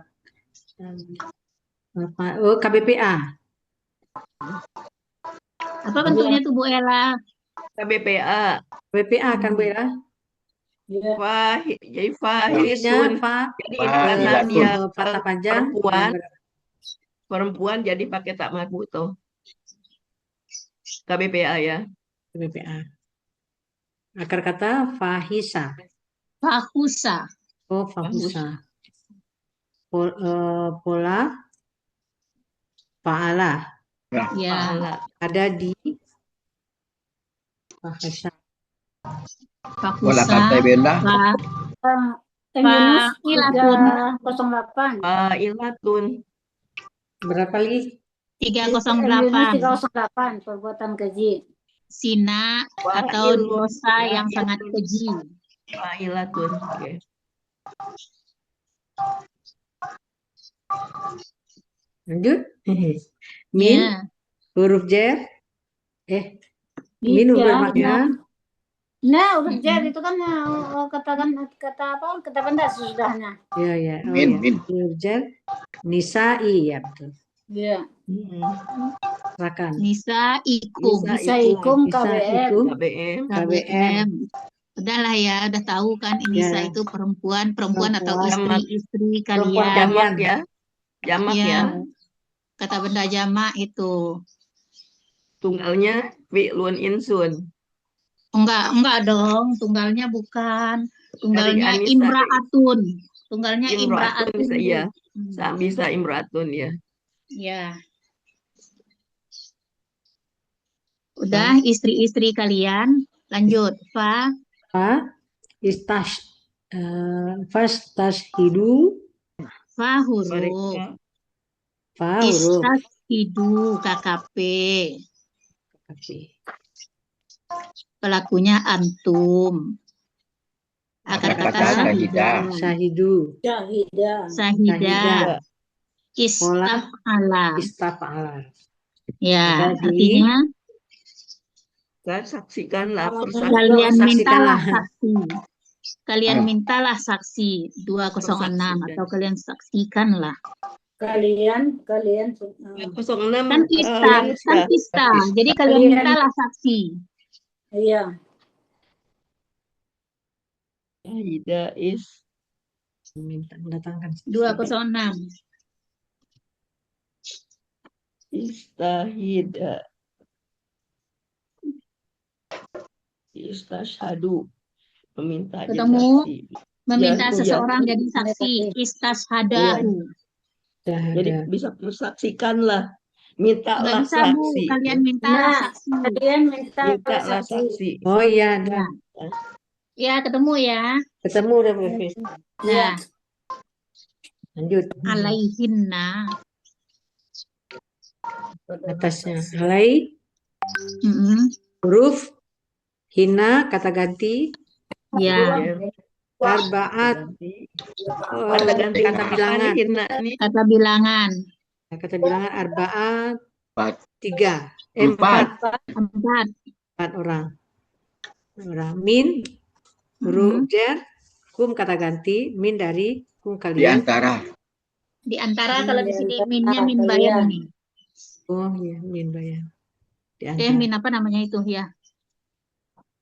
Apa bentuknya tuh Bu Ella? KBPA. KBPA kan Bu ya? Jadi Artinya fahisun. Jadi insan Fahilatun. yang patah panjang. perempuan jadi pakai tak marbu tuh. KBPA ya. KBPA. Akar kata fahisa. Fahusa. Oh, fahusa. Pola fa'ala. Ya. Pahala. Ada di fahisa. Bola Fahusa. partai benda. Yunus Fa'ilatun. 308. Fa'ilatun. Berapa lagi? 308. 308 perbuatan keji. Sina atau dosa yang sangat keji. Fa'ilatun. Oke. Lanjut. Min, Ya. huruf jer. Min huruf Iya, makna. Nah, huruf jar itu kan kata apa? Kata benda sesudahnya. Iya, ya. Oh, Min, ya. min. Huruf jer. Nisa'i, ya betul. Iya. Silakan. Nisa ikum. Nisaikum Nisa KBM. ikum. KBM. KBM. Udahlah ya, udah tahu kan Nisa Ya. itu perempuan atau Perempuan. istri-istri Perempuan kalian. Jamak ya. Jamak Ya. ya. Kata benda jamak itu. Tunggalnya fi'lun insun. Enggak dong, tunggalnya bukan. Tunggalnya Anissa. imra'atun. Tunggalnya Imra'atun imra'atun. bisa iya. Bisa imra'atun ya. Ya. Udah istri-istri kalian. Lanjut. Fastashhidu. Huruf. Mereka Huruf. Istashhidu KKP. Oke. Pelakunya antum. Akar kata syahidah. Syahidu. sahida. Istaf'ala. Istaf'ala. Ya, Jadi, artinya kan saksikanlah kalian mintalah saksikanlah. saksi. Kalian mintalah saksi 206 atau kalian saksikanlah. Kalian 06 Kan kista. Jadi kalian mintalah saksi. iya. Syahida is Minta mendatangkan 206. istahida. Istashhadu. Meminta Ketemu, saksi. meminta Ya, seseorang ya. jadi saksi. Istashhadahu. Jadi bisa mensaksikanlah. Mintalah Nggak bisa Bu, saksi. kalian mintalah saksi. Kalian Mintalah saksi. Oh iya, ada. Ya, ketemu ya. Ketemu udah Profes. Nah, Lanjut. alaihinna. Atasnya. Alai, huruf, hina, kata ganti, Ya, arba'at, Kata ganti kata bilangan. kata bilangan. Kata bilangan arba'at, 4. 4 orang. Min, huruf jar, kum kata ganti, min dari kum Di kalian. antara. Di antara kalau di sini minnya min bayan nih. Oh iya, min bayan. Di Min apa namanya itu ya?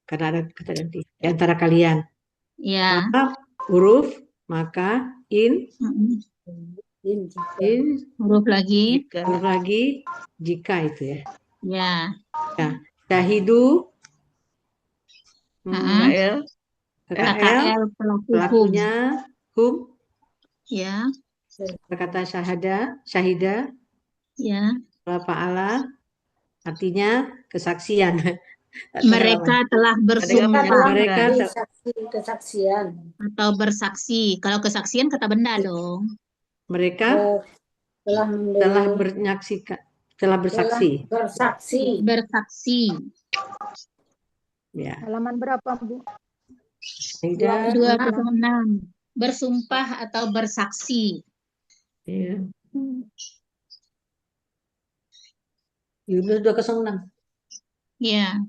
Karena ada kata ganti. Di antara kalian. Ya. Maka huruf, maka in, Huruf lagi. huruf lagi, jika itu ya. Ya. Syahidu, KKL pelakunya hum, ya. kata syahida, Ya. fa'ala, artinya kesaksian. Mereka telah bersumpah. Mereka kesaksian atau bersaksi. Kalau kesaksian kata benda dong. Mereka telah telah bersaksi. Bersaksi. Ya. Halaman berapa, Bu? Aida. 206. Bersumpah atau bersaksi. Iya. Yunus 206. Ya,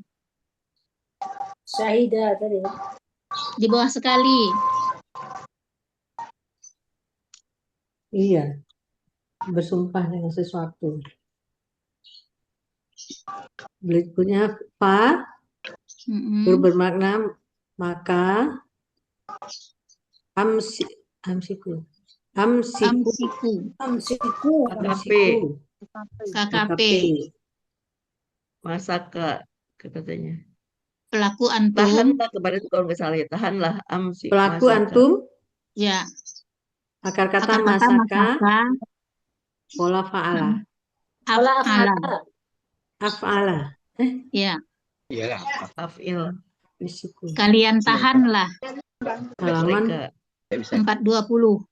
Syahidah tadi. di bawah sekali. Iya. Bersumpah dengan sesuatu. Berikutnya fa, huruf bermakna maka, amsiku. KKP. Masaka katanya. Pelaku antum. Tahanlah kemarin kalau nggak salah ya, tahanlah Pelaku masaka. antum. Ya. Akar kata Akar kata masaka. masaka. Pola fa'ala. Af'ala. Ya. Af'il. Kalian tahanlah. Halaman 420.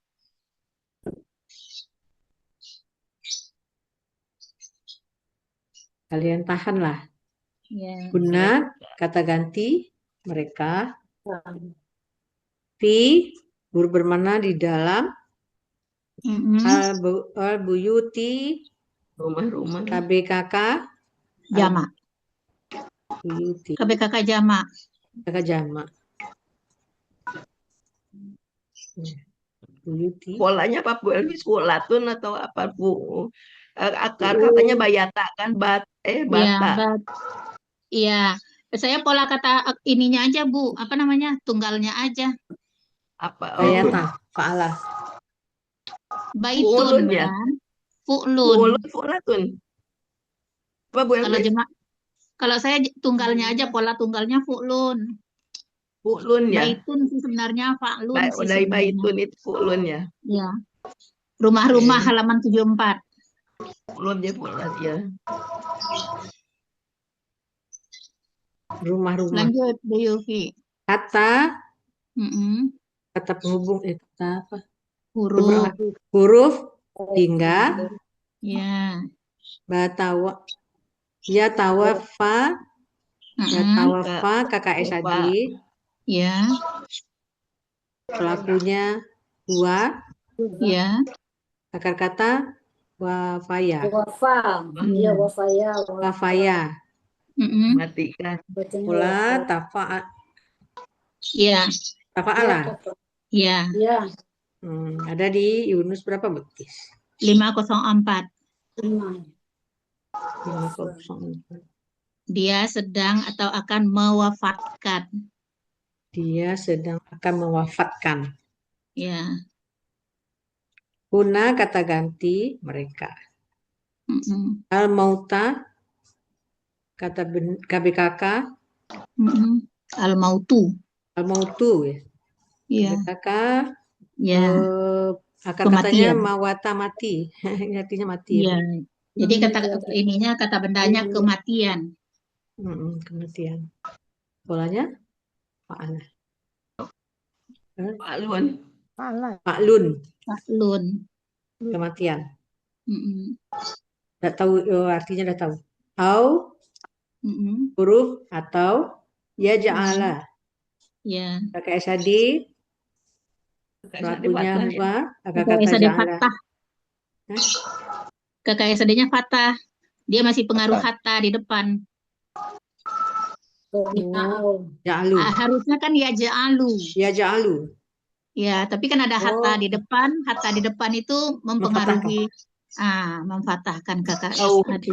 Kalian tahanlah. Ya. Guna kata ganti mereka. Fi huruf bermakna di dalam. Al-buyuti rumah-rumah. KBKK Jamak. buyuti. KBKK jamak. KBKK jamak. Buyuti. Polanya apa Bu Elvi? Sekolatun atau apa Bu? Akar katanya bayata kan bata. Iya. Saya pola kata ininya aja Bu. Apa namanya? Tunggalnya aja. Apa? Bayata. Fa'ala. Baitun ya. Fu'lun. Fu'latun. Apa Bu Elvi? Kalau saya tunggalnya aja, pola tunggalnya fu'lun. Fu'lun ya. Baitun sih sebenarnya, fa'lun sih Dari sebenarnya. baitun itu fu'lun ya. Ya. Rumah-rumah halaman 74. Fu'lun dia fu'lat ya. Rumah-rumah. Lanjut Bu Yufi. Kata. Kata penghubung kata apa? Huruf hingga. Ya. Batawa. Ya tawafa. Ya tawafa KKSAD. Ya. Pelakunya huwa. Ya. Akar kata wafaya. Wafaya. Matikan. Pula tafa. Ya. Tafa'ala. Ya. Ada di Yunus berapa betis? 504. 504. Dia sedang atau akan mewafatkan. Dia sedang akan mewafatkan. Ya. Guna kata ganti mereka. Al-mauta kata KBKK. Al-mautu. Al-mautu ya. Ya. KBKK. Ya. Akar katanya mawata mati. Artinya mati. Ya. Jadi kata bendanya kematian. Kematian. Polanya fa'ala. Fa'lun. Kematian. Tidak tahu artinya, tidak tahu. Au huruf atau ya ja'ala. Ya. KSAD pelakunya huwa. Akar kata ja'ala. KKSAD-nya fathah. Dia masih pengaruh hatta di depan. Ja'alu. Harusnya kan ya ja'alu. Ya ja'alu. Ya, tapi kan ada hatta di depan. Hatta di depan itu mempengaruhi memfathahkan KKSAD.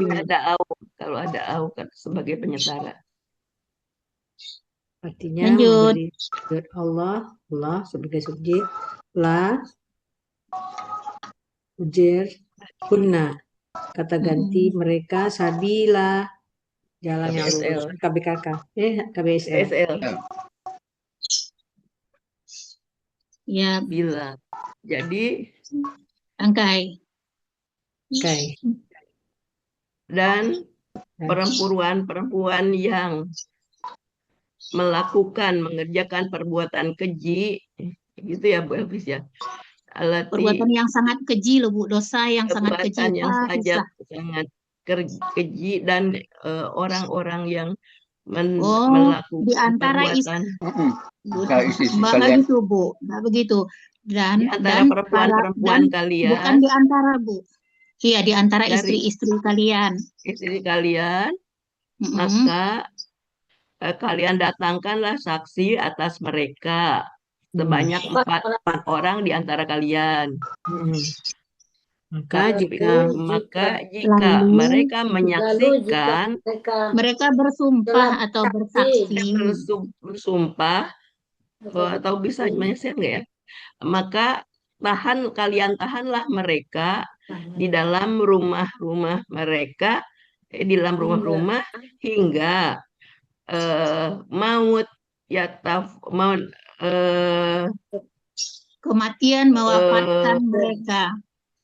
Kalau ada au kan sebagai penyetara. Artinya memberi Allah sebagai subjek, la ujer kunna kata ganti mereka sabila jalan yang lurus. KBKK KBSL. Ya, bila. Jadi angkai. Dan perempuan yang mengerjakan perbuatan keji, gitu ya Bu Elvis ya. Perbuatan yang sangat keji loh Bu, dosa yang sangat keji. Yang sangat keji dan orang-orang yang Oh, di melakukan antara perbuatan Kalau istri-istri Mbak kalian, begitu, Bu. Mbak begitu. di Dan antara para perempuan-perempuan bukan kalian, di antara, Bu. Iya, di antara dari istri-istri kalian. istri kalian, Mm-mm. maka kalian datangkanlah saksi atas mereka sebanyak 4 orang di antara kalian. Maka Maka jika Lalu mereka Lalu jika menyaksikan, mereka mereka bersumpah telah atau bersaksi bersaksi. bersumpah atau bisa menyaksikan nggak ya? Maka tahanlah mereka di dalam rumah-rumah mereka, di dalam rumah-rumah hingga maut maut Kematian mewafatkan mereka.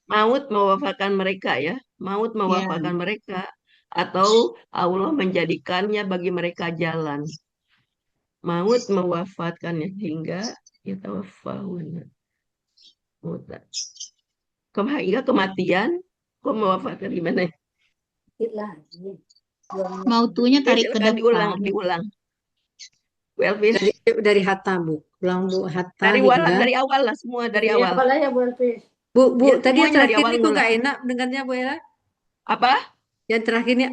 maut mewafatkan mereka ya, maut Ya. mewafatkan mereka, atau Allah menjadikannya bagi mereka jalan. Maut mewafatkannya hingga yatawaffahuna. Hingga kematian, kok mewafatkan gimana? Mautunya tarik ke Silakan depan. diulang. Bu Elvis, dari Hatta, Bu. Ulang, Bu. Hatta dari hingga. awal lah, semua dari awal. ya Bu Elvis. Bu, Ya, tadi yang semuanya dari terakhir awal ini kok ngulang. nggak enak dengannya, Bu Ella? Apa? Yang terakhir ini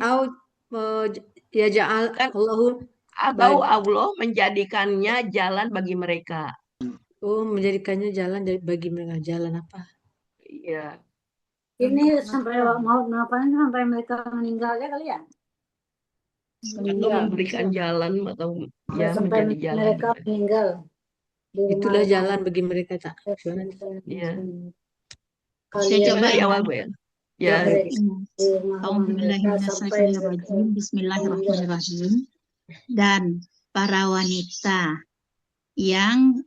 ya ja'al Allahu Atau Allah menjadikannya jalan bagi mereka. menjadikannya jalan bagi mereka. Jalan apa? Iya. Ini sampai mau ngapain sampai mereka meninggalnya kali ya? Atau memberikan jalan atau ya Sampai menjadi jalan. mereka meninggal. Itulah jalan bagi mereka, tak? Iya. Saya coba Dari ya. awal, Bu ya. Ya. Bismillahirrahmanirrahim. Dan para wanita yang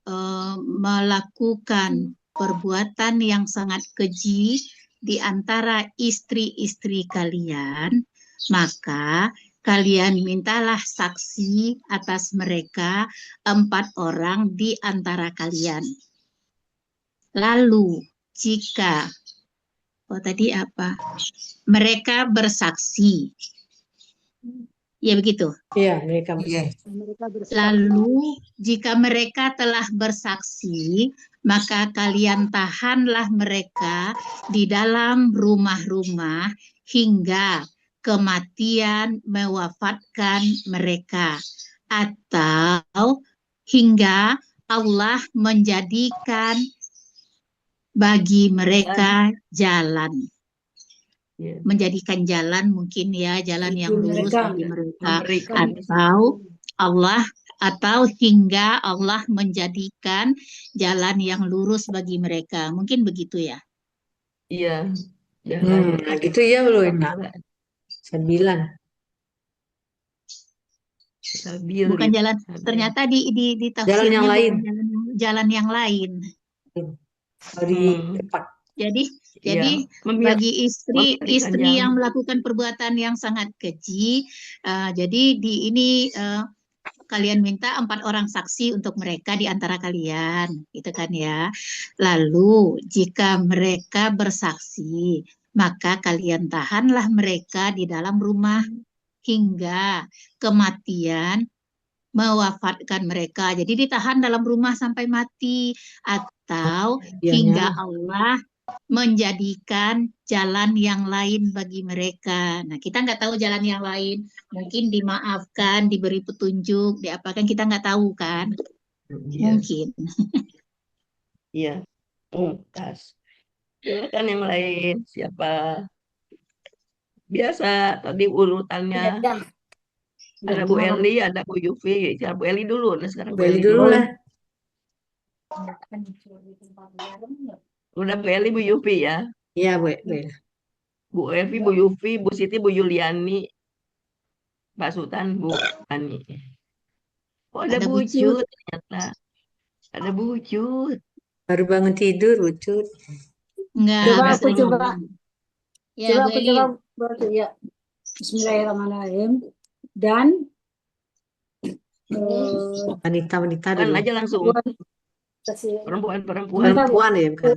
melakukan perbuatan yang sangat keji di antara istri-istri kalian, maka kalian mintalah saksi atas mereka 4 orang di antara kalian. Lalu jika mereka bersaksi, ya begitu. Iya, mereka bersaksi. Lalu jika mereka telah bersaksi, maka kalian tahanlah mereka di dalam rumah-rumah hingga kematian mewafatkan mereka, atau hingga Allah menjadikan bagi mereka jalan. Menjadikan jalan mungkin ya, jalan yang lurus bagi mereka, atau hingga Allah menjadikan jalan yang lurus bagi mereka. Mungkin begitu ya. Iya. Gitu ya, belum enak. 9. Bukan jalan, ternyata di tafsirnya jalan yang lain. Jalan yang lain. Dari depan. Jadi bagi istri yang melakukan perbuatan yang sangat keji, jadi di ini kalian minta 4 orang saksi untuk mereka di antara kalian, gitu kan ya. Lalu jika mereka bersaksi, maka kalian tahanlah mereka di dalam rumah hingga kematian mewafatkan mereka. Jadi ditahan dalam rumah sampai mati, atau hingga Allah menjadikan jalan yang lain bagi mereka. Nah, kita nggak tahu jalan yang lain. Mungkin dimaafkan, diberi petunjuk, diapakan, kita nggak tahu kan? Mungkin. Iya. Silakan yang lain. Siapa? Biasa tadi urutannya. Ada Bu Eli, ada Bu Yufi. Bu Eli dulu. Nah, sekarang Bu Eli dulu lah. Udah Bu Eli, Bu Yufi ya. Iya, Bu. Bu Evi, Bu Yufi, Bu Siti, Bu Yuliani, Pak Sultan, Bu Ani. Oh, ada Bu Ucut ternyata. Ada Bu Ucut. Baru bangun tidur, Ucut. Enggak. Coba Ya, aku coba ya. Bismillahirrahmanirrahim. Dan wanita kan dulu. aja langsung. Perempuan ya, bukan.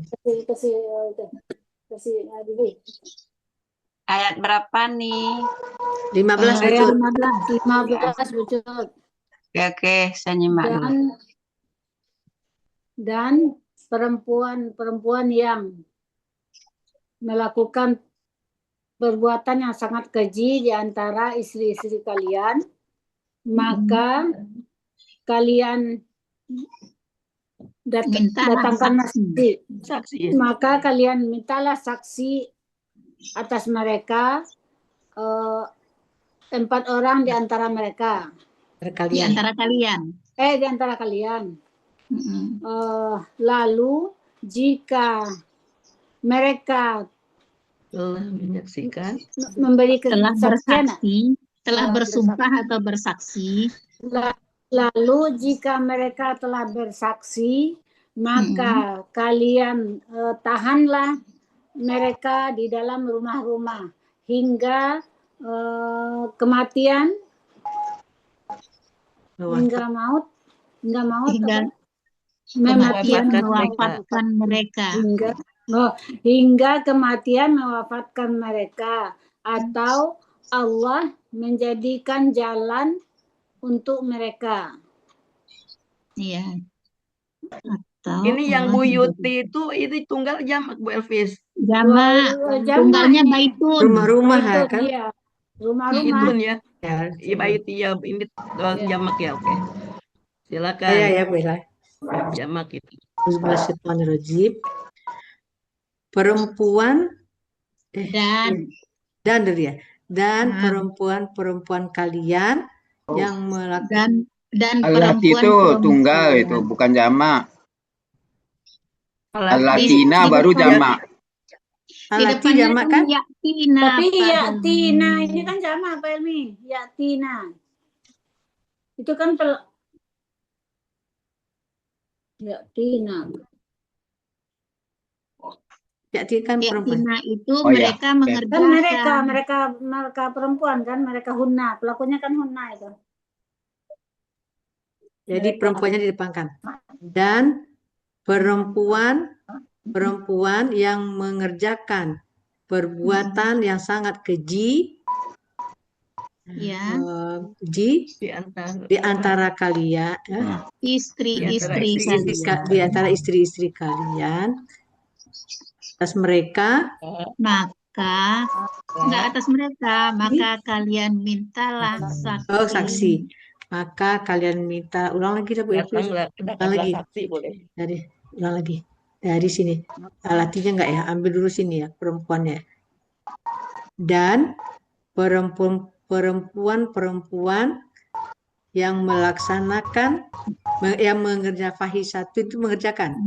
Ayat berapa nih? 15 Ayat Ucut. 15 Ucut. Oke, saya nyimak dulu. Dan perempuan-perempuan yang melakukan perbuatan yang sangat keji di antara istri-istri kalian, maka kalian datangkan saksi. Maka kalian mintalah saksi atas mereka 4 orang di antara mereka. Di antara kalian. Di antara kalian. Lalu jika mereka telah menyaksikan, memberi telah kesaksian, bersaksi, telah bersumpah atau bersaksi. Lalu jika mereka telah bersaksi, maka kalian tahanlah mereka di dalam rumah-rumah hingga kematian, hingga mewafatkan mereka. Hingga kematian mewafatkan mereka, atau Allah menjadikan jalan untuk mereka. Iya. Ini yang Bu Yuti itu tunggal jamak Bu Elvis. Jamak. Tunggalnya baitun. Rumah-rumah kan? Iya. Rumah-rumah. Baitun ya. Iya baiti ya. Ini jamak ya. Oke. Silakan. Ya boleh. Jamak itu. Bismillahirrahmanirrahim. Perempuan dan perempuan-perempuan kalian yang melakukan dan Allati itu tunggal itu bukan jamak. Allatina baru jamak. Allati jamak kan? Tapi yatina ini kan jamak Pak Elmi. Yatina. Itu kan yatina. Yati kan perempuan. Yatina itu mereka mengerjakan. Mereka perempuan kan, mereka hunna. Pelakunya kan hunna itu. Jadi perempuannya didepankan. Dan perempuan yang mengerjakan perbuatan yang sangat keji di antara kalian, di antara istri-istri kalian, atas mereka, maka kalian mintalah saksi. Maka kalian minta, ulang lagi dari sini. Latinya enggak ya, ambil dulu sini ya perempuannya. Dan perempuan yang melaksanakan, yang mengerjakan fahisatu itu mengerjakan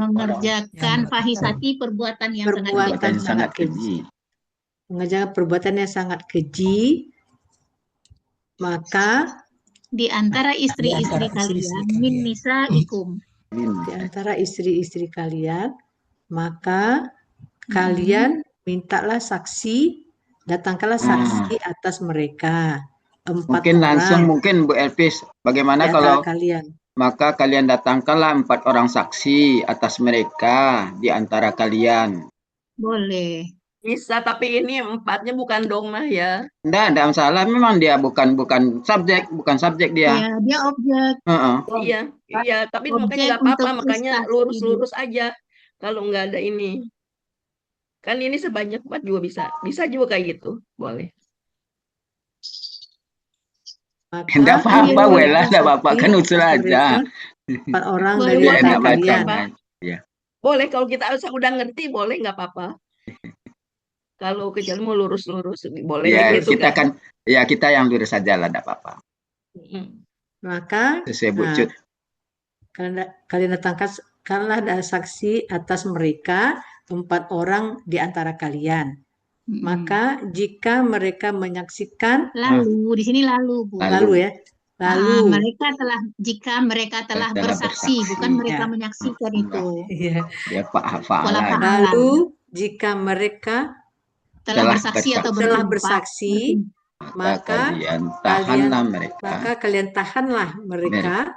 fahisati, perbuatan yang sangat keji. Mengerjakan perbuatan yang sangat keji, maka di antara istri-istri kalian, min nisaikum. Di antara istri-istri kalian, maka kalian mintalah saksi, datangkanlah saksi atas mereka. 4 mungkin orang. Langsung mungkin Bu Elvis, bagaimana kalau kalian? Maka kalian datangkanlah 4 orang saksi atas mereka di antara kalian. Boleh. Bisa, tapi ini 4-nya bukan domah ya. Enggak masalah, memang dia bukan subjek dia. Iya, dia objek. Iya, tapi makanya nggak apa-apa, makanya lurus-lurus aja kalau nggak ada ini. Kan ini sebanyak 4 juga bisa juga kayak gitu, boleh. Enggak apa-apa, Wela, enggak apa-apa, kan usul aja. 4 orang dari kalian. Boleh, kalau kita udah ngerti, boleh, nggak apa-apa. Kalau kecuali mau lurus-lurus, boleh ya, gitu kita kan? Kita yang lurus saja lah, enggak apa-apa. Maka kalian datangkanlah ada saksi atas mereka 4 orang di antara kalian. Maka jika mereka menyaksikan, di sini lalu Bu. Lalu jika mereka telah bersaksi, bukan mereka menyaksikan itu. Ya, lalu jika mereka telah bersaksi atau bersaksi, maka kalian tahanlah mereka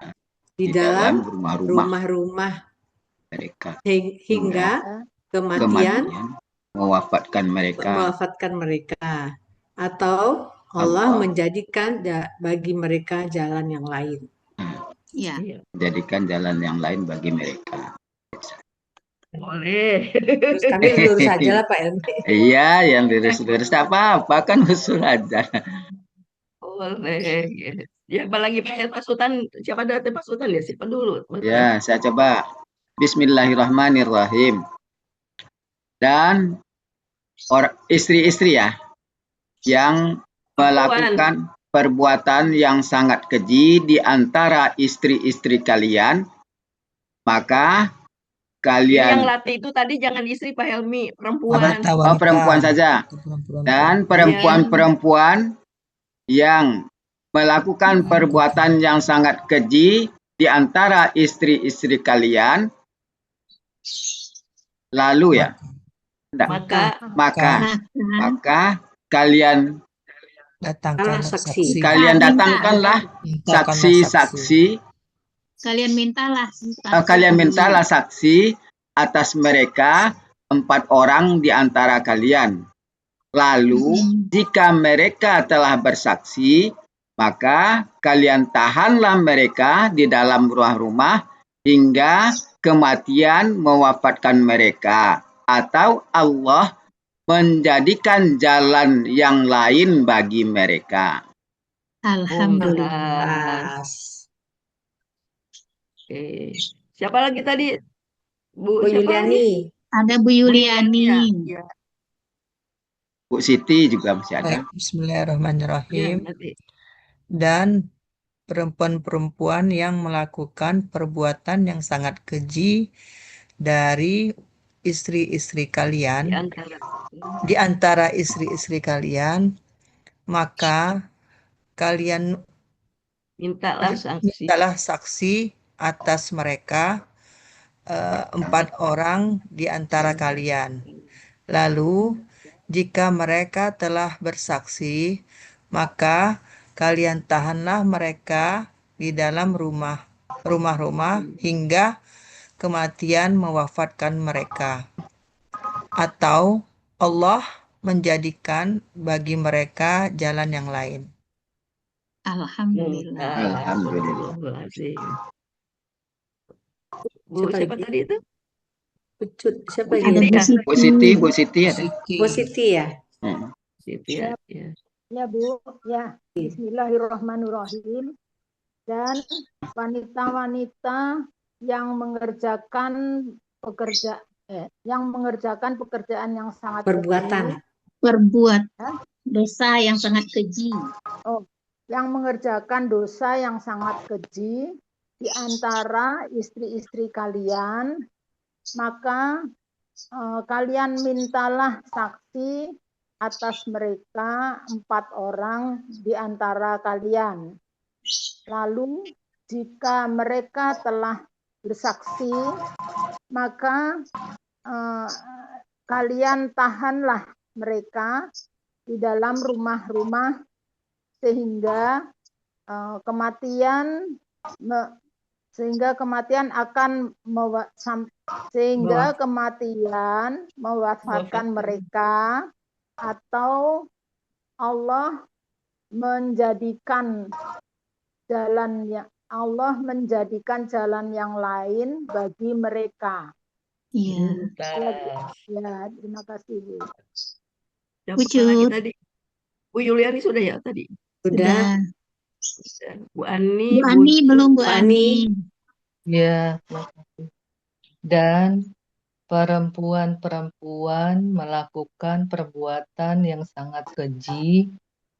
di dalam rumah-rumah mereka hingga kematian mewafatkan mereka. mewafatkan mereka, atau Allah menjadikan bagi mereka jalan yang lain. Ya. Jadikan jalan yang lain bagi mereka. Boleh. Terus kami lurus saja lah Pak Elmi. Iya, yang lurus-lurus tak apa-apa kan usul aja. Boleh. Ya, apalagi Pak Sultan, siapa ada Pak Sultan ya? Siapa dulu? Ya, saya coba. Bismillahirrahmanirrahim. Dan istri-istri ya, yang melakukan perbuatan yang sangat keji di antara istri-istri kalian, maka kalian... Yang latih itu tadi jangan istri Pak Helmi, perempuan. Oh, perempuan saja. Dan perempuan-perempuan yang melakukan perbuatan yang sangat keji di antara istri-istri kalian, lalu ya, maka kalian Datangkanlah saksi. Kalian datangkanlah saksi-saksi. Kalian mintalah saksi atas mereka 4 orang di antara kalian. Lalu jika mereka telah bersaksi, maka kalian tahanlah mereka di dalam rumah-rumah hingga kematian mewafatkan mereka, atau Allah menjadikan jalan yang lain bagi mereka. Alhamdulillah. Oke. Siapa lagi tadi? Bu Yuliani. Ada Bu Yuliani. Ya. Bu Siti juga masih ada. Bismillahirrahmanirrahim. Dan perempuan-perempuan yang melakukan perbuatan yang sangat keji dari istri-istri kalian, di antara istri-istri kalian, maka kalian mintalah saksi atas mereka 4 orang di antara kalian. Lalu jika mereka telah bersaksi, maka kalian tahanlah mereka di dalam rumah-rumah hingga kematian mewafatkan mereka, atau Allah menjadikan bagi mereka jalan yang lain. Alhamdulillah. Alhamdulillah. Bu, siapa tadi itu? Pucut. Siapa Ada Bu Siti. Bu Siti ya. Bu Siti ya. Siti ya. Ya Bu, ya. Bismillahirrahmanirrahim. Dan wanita-wanita yang mengerjakan pekerjaan yang sangat berbuat dosa yang sangat keji. Yang mengerjakan dosa yang sangat keji di antara istri-istri kalian, maka kalian mintalah saksi atas mereka 4 orang di antara kalian. Lalu jika mereka telah bersaksi, maka kalian tahanlah mereka di dalam rumah-rumah sehingga kematian mewafatkan mereka, atau Allah menjadikan jalan yang lain bagi mereka. Iya. Ya, terima kasih Bu. Tadi Bu Yuliani sudah ya tadi? Sudah. Bu Ani. Bu Ani belum Bu Ani. Ya, makasih. Dan perempuan-perempuan melakukan perbuatan yang sangat keji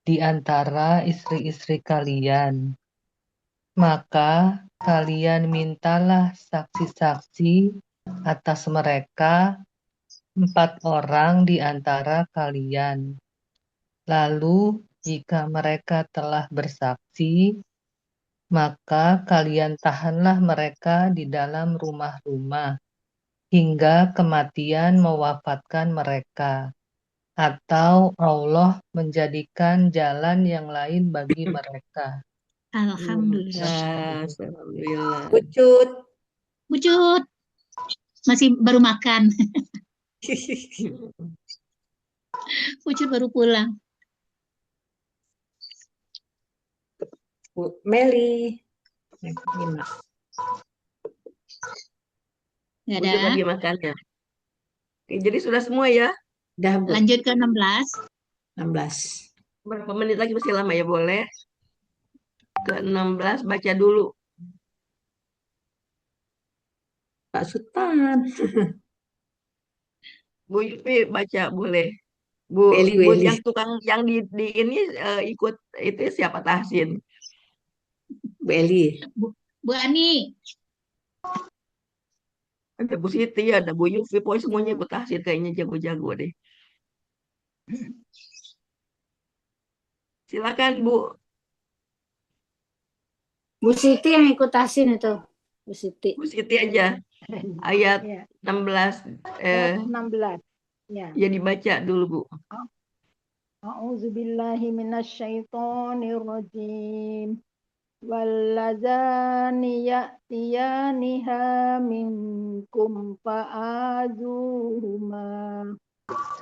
di antara istri-istri kalian, maka kalian mintalah saksi-saksi atas mereka 4 orang di antara kalian. Lalu jika mereka telah bersaksi, maka kalian tahanlah mereka di dalam rumah-rumah hingga kematian mewafatkan mereka, atau Allah menjadikan jalan yang lain bagi mereka. Alhamdulillah. Pucut. Masih baru makan. Ucup baru pulang. Bu Meli. Nyimak. Nggak Ucup ada. lagi makan ya. Oke, jadi sudah semua ya. Dah, Bu. Lanjut ke 16. 16. Berapa menit lagi, masih lama ya, boleh. Ke 16 baca dulu. Pak Sultan. Bu Yufi baca boleh. Bu Weli. yang tukang yang di ini ikut itu siapa, Tahsin? Bu Eli. Bu Ani. Ada Bu Siti, ada Bu Yufi, pokoknya semuanya ikut Tahsin, kayaknya jago-jago deh. Silakan Bu. Bu Siti yang ikut Tahsin itu. Bu Siti. Bu Siti aja. Ayat Ya. 16 Ayat 16. Ya. ya dibaca dulu, Bu. A'udzubillahi minasyaitonirrajim. Wallazani ya'tiyaniha minkum fa'azuhuma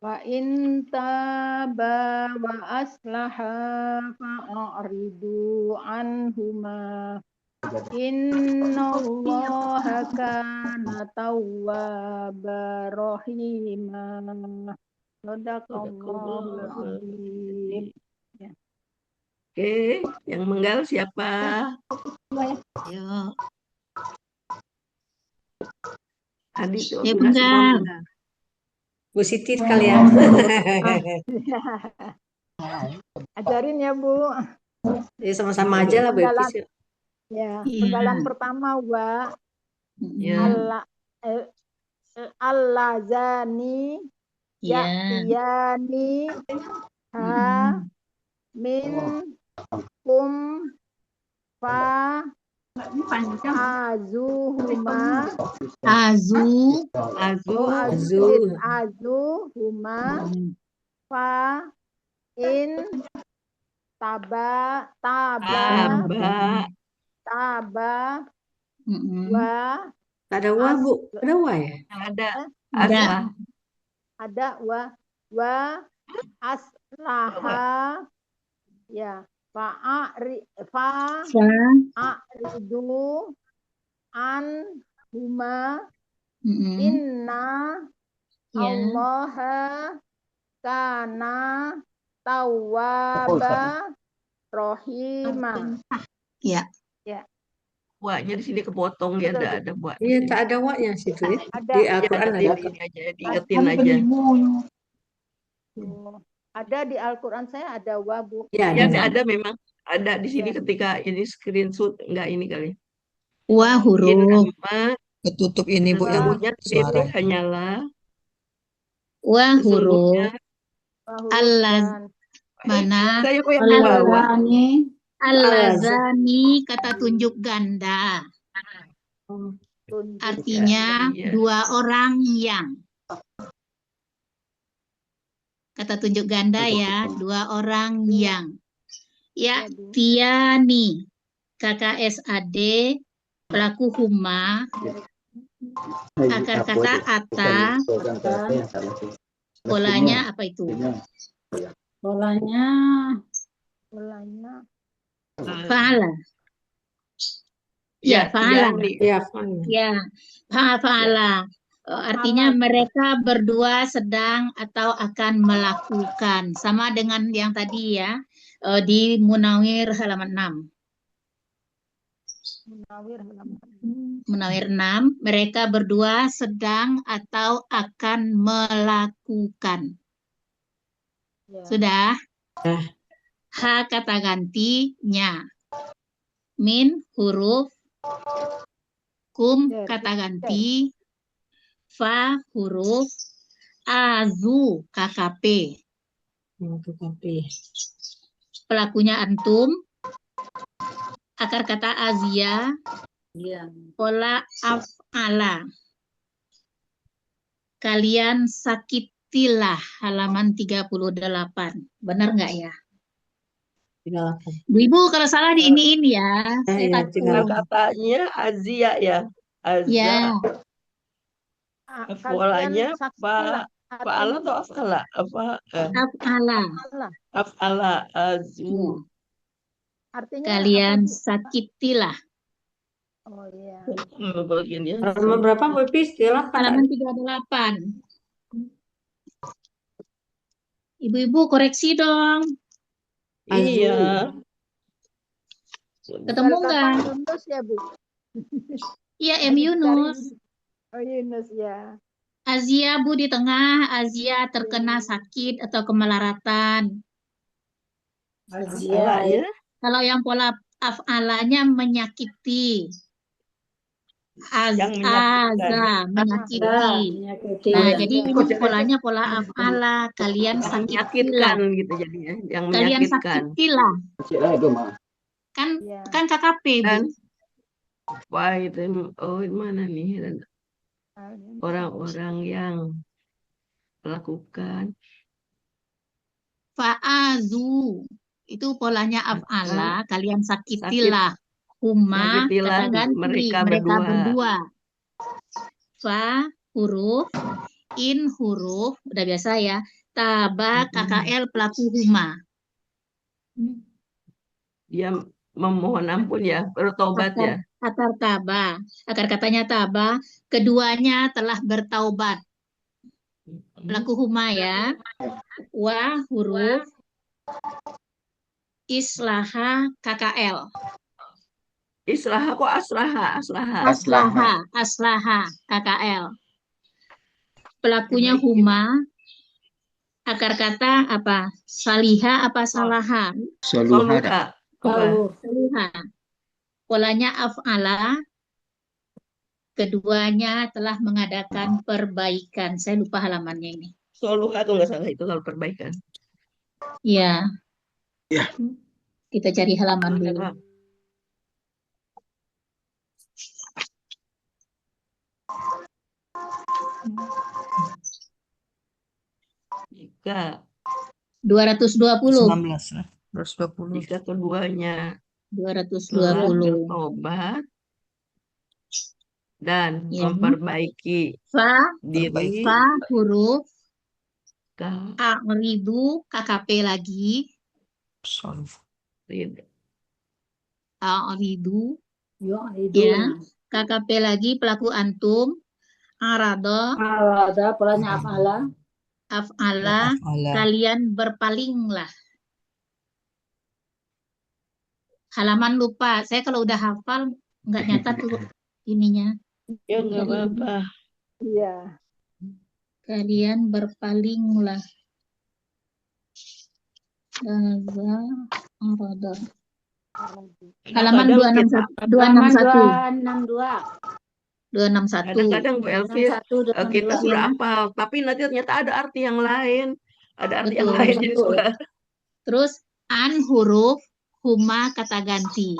wa in taba wa aslaha fa'aridu anhuma innallaha kana tawwaba rahima. Sadaqallahul azim. Oke, yang menggal siapa? Ayo. Adi Ya, sudah Bunda. semua menggal. Bu Siti sekalian. Ajarin ya, Bu. Ya, sama-sama aja lah, Bu. Ya, Iya. penggalan pertama Ya. Allazani Ya. ya'tiyani ha min kum fa azuhuma azuhuma fa in taba wa Tak ada wa, Bu. Ada wa ya? Ada. Ada wa aslaha ya fa'aridu an huma inna allaha kana tawwaba rohima. Ya. Wa-nya di sini kepotong ya, ada wa. Iya, tak ada wa-nya situ ya. Ada. Di Al-Qur'an ada. Ini aja, diingetin aja. Ada di Al-Qur'an saya ada wa, Bu. Ya, ada memang. Ada di sini ketika ini screenshot, enggak ini kali. Wa huruf. Ketutup ini, Bu, yang titik hanyalah. Wa huruf. Allah. Mana? Allazani kata tunjuk ganda. Artinya dua orang yang. Kata tunjuk ganda ya, dua orang yang. Ya, Tiani, KKSAD, pelaku huma, akar kata ata, polanya apa itu? Polanya fa'ala. Ya, fa'ala. Ya, fa'ala. Artinya mereka berdua sedang atau akan melakukan. Sama dengan yang tadi ya, di Munawir halaman 6. Munawir 6, mereka berdua sedang atau akan melakukan. Sudah? Ha kata gantinya. Min huruf. Kum kata ganti. Fa huruf. Azu KKP. Pelakunya antum. Akar kata azia. Pola af'ala. Kalian sakitilah halaman 38. Benar nggak ya? Ibu kalau salah di ini ya. Saya takut. Katanya azia ya. Azza. Ya. Polanya fa Fa'ala atau af'ala? Af'ala. Af'ala azu. Artinya Kalian apa, Bu? sakitilah. Oh iya. Bagiannya. Halaman berapa, Bu Ipis? 38 Halaman tadi. 38. Ibu-ibu koreksi dong. Iya. Ketemu nggak? Yunus ya, Bu? Iya, M. Yunus. Oh, Yunus ya. Azia, Bu, di tengah. Azia terkena sakit atau kemelaratan. Af'ala ya. Kalau yang pola af'alanya menyakiti. Yang menyakitkan. Menyakiti. Nah, jadi ini polanya pola af'ala. Kalian Yang sakitilah. menyakitkan gitu jadinya. Yang Kalian menyakitkan. sakitilah. Kan KKP, Bu. Dan wah itu, oh mana nih? Orang-orang yang melakukan Fa'azu. Itu polanya af'ala. Kalian sakitilah. Huma sakitilah kata ganti. mereka berdua. Fa huruf. In huruf. Udah biasa ya. Taba KKL pelaku huma. Dia memohon ampun ya, bertobat ya. Akar taba. Akar katanya taba. Keduanya telah bertaubat. Pelaku huma ya. Wa huruf. Islaha KKL. Islaha kok aslaha? Aslaha KKL. Pelakunya huma. Akar kata apa? Saliha apa salaha? Soluha. Soluha. Polanya af'ala. Keduanya telah mengadakan perbaikan. Saya lupa halamannya ini. Soluha tuh nggak salah itu kalau perbaikan. Iya. Ya. Kita cari halaman dulu. Jika 220. 220. Jika keduanya 220. bertobat dan Ya. memperbaiki diri. Fa huruf a'ridu KKP lagi. A'ridu. Ya. KKP lagi pelaku antum. Arada polanya af'ala. Kalian berpalinglah. Halaman lupa. Saya kalau udah hafal nggak nyatat tuh ininya. Ya nggak apa-apa. Iya. Kalian berpalinglah. Halaman 261. Kadang-kadang Bu Elvi kita sudah hafal, tapi nanti ternyata ada arti yang lain. Ada arti yang lain. Jadi suka. Terus an huruf huma kata ganti.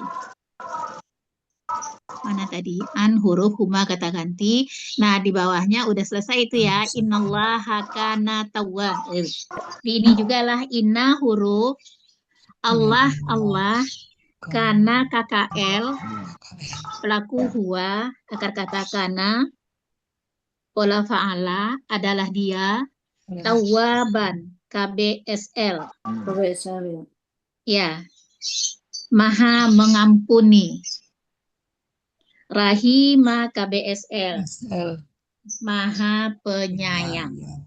Mana tadi? An huruf huma kata ganti. Nah, di bawahnya udah selesai itu ya. Innallaha kana tawwab. Ini juga lah inna huruf Allah kana KKL pelaku huwa akar kata kana pola fa'ala adalah dia tawwaban KBSL. Ya. Maha mengampuni. Rahima KBSL. Maha penyayang.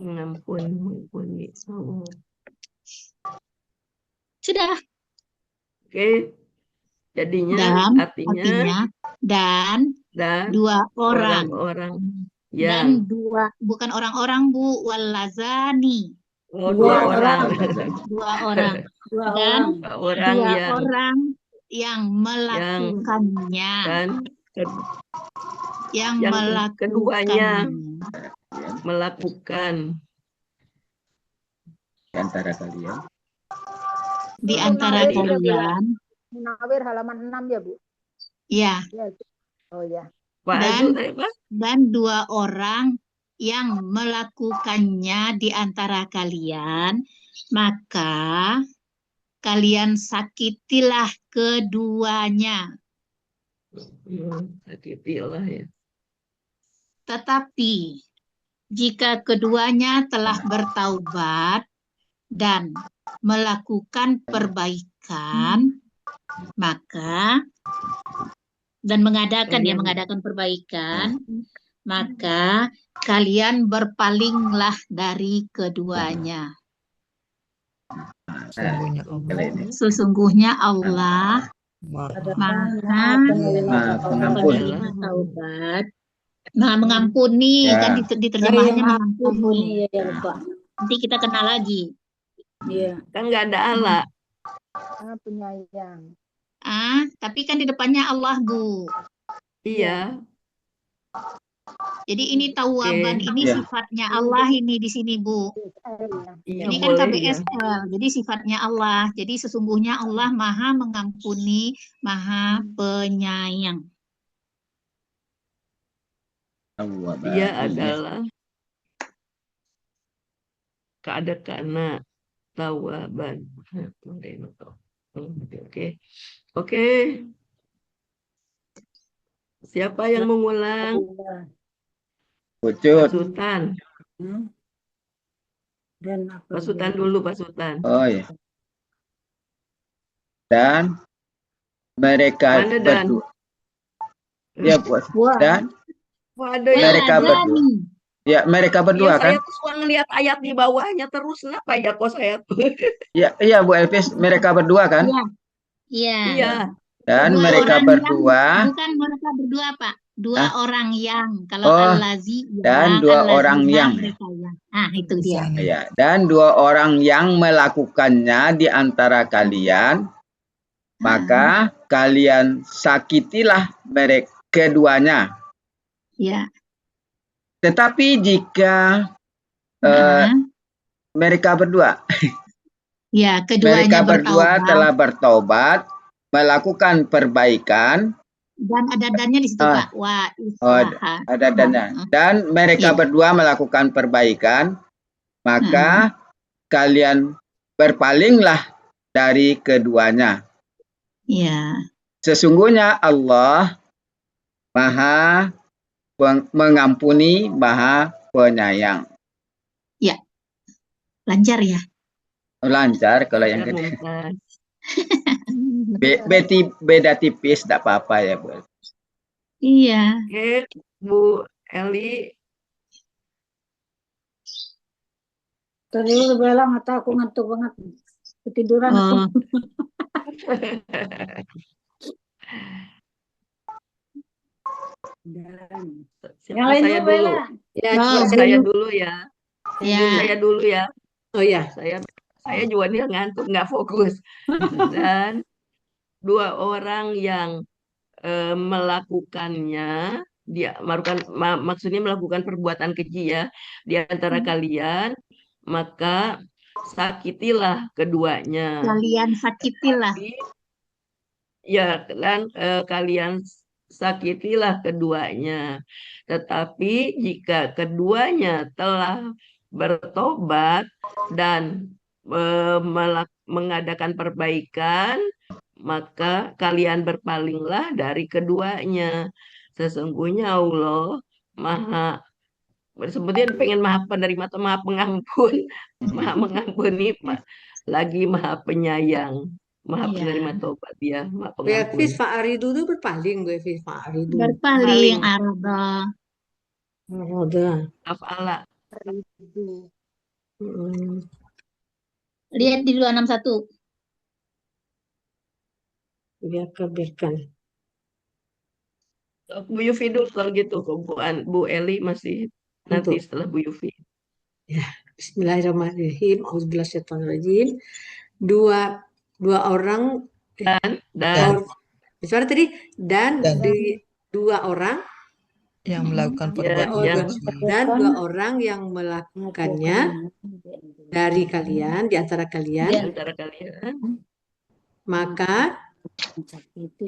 Mengampuni. Sudah. Oke. Jadinya artinya dan dua orang. Dan bukan orang-orang Bu, walazani. Dua orang. Dan dua orang yang melakukannya. Yang keduanya melakukan. Di antara kalian. Munawir halaman 6 ya, Bu? Ya. Oh ya. Dan dua orang yang melakukannya di antara kalian, maka kalian sakitilah keduanya. Sakitilah ya. Tetapi jika keduanya telah bertaubat dan melakukan perbaikan, maka mengadakan perbaikan, maka kalian berpalinglah dari keduanya. Sesungguhnya Allah Maha penerima taubat, Maha mengampuni, kan diterjemahnya mengampuni. Nanti kita kenal lagi. Iya. Kan nggak ada Allah. Penyayang. Tapi kan di depannya Allah, Bu. Iya. Jadi ini tawaban, ini sifatnya Allah ini di sini, Bu. Iya, Ini kan KBSL, jadi sifatnya Allah. Jadi sesungguhnya Allah Maha mengampuni, Maha penyayang. Dia adalah keadaan tawaban. Oke. Siapa yang mengulang? Ucut. Pak Sultan. Pak Sultan dulu, Pak Sultan. Oh ya. Dan mereka berdua. Ya, buat. Dan mereka berdua. Ya, mereka berdua kan? Saya tuh suka ngelihat ayat di bawahnya terus. Kenapa ya kok saya tuh? Iya Bu Elvis, mereka berdua kan? Iya. Dan mereka berdua. Bukan mereka berdua, Pak. Dua orang yang. Kalau allazi dan dua orang yang. Itu dia. Ya, dan dua orang yang melakukannya di antara kalian, maka kalian sakitilah mereka keduanya. Ya. Tetapi jika mereka berdua, keduanya mereka berdua telah bertaubat, melakukan perbaikan, dan ada dannya di situ, Pak. Ada dannya. Dan mereka berdua melakukan perbaikan, maka kalian berpalinglah dari keduanya. Sesungguhnya Allah Maha mengampuni, Maha penyayang. Ya, lancar ya. Lancar kalau yang kedua. Beda tipis, tidak apa-apa ya Bu. Iya. Oke, Bu Eli. Tadi lu bilang atau aku ngantuk banget, ketiduran. Saya dulu. Saya dulu ya. Saya dulu ya. Oh ya. Saya juga nih ngantuk, nggak fokus. Dan dua orang yang melakukannya, maksudnya melakukan perbuatan keji ya di antara kalian, maka sakitilah keduanya. Kalian sakitilah. Ya, dan kalian sakitilah keduanya. Tetapi jika keduanya telah bertobat dan mengadakan perbaikan, maka kalian berpalinglah dari keduanya. Sesungguhnya Allah Maha, sebetulnya pengen Maha penerima atau Maha pengampun, Maha mengampuni, lagi Maha penyayang, Maha penerima tobat ya, Maha pengampun. Bu Efis Fa'aridu itu berpaling, Bu Efis Fa'aridu. Berpaling arada. Af'ala. Lihat di 261. Biarkan. Bu Yufi dulu kalau gitu, Bu Eli masih nanti setelah Bu Yufi. Ya, Bismillahirrahmanirrahim. Auzubillahiminasyaitonirrajim. Dua orang suara tadi dan dua orang yang melakukan perbuatan dan dua orang yang melakukannya dari kalian, di antara kalian, maka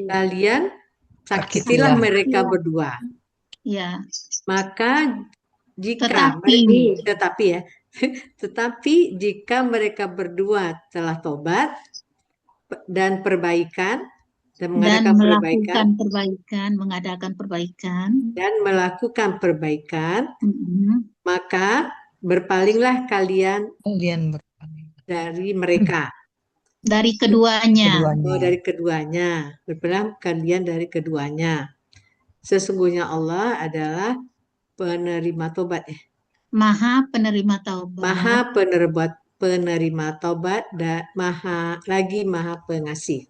kalian sakitilah mereka berdua. Ya. Maka jika tetapi jika mereka berdua telah tobat dan perbaikan, dan dan mengadakan perbaikan, mengadakan perbaikan, dan melakukan perbaikan, maka berpalinglah kalian berpaling dari mereka. dari keduanya. Oh, dari keduanya. Berpaling kalian dari keduanya. Sesungguhnya Allah adalah penerima tobat ya. Maha penerima taubat. Maha penerima taubat dan maha pengasih.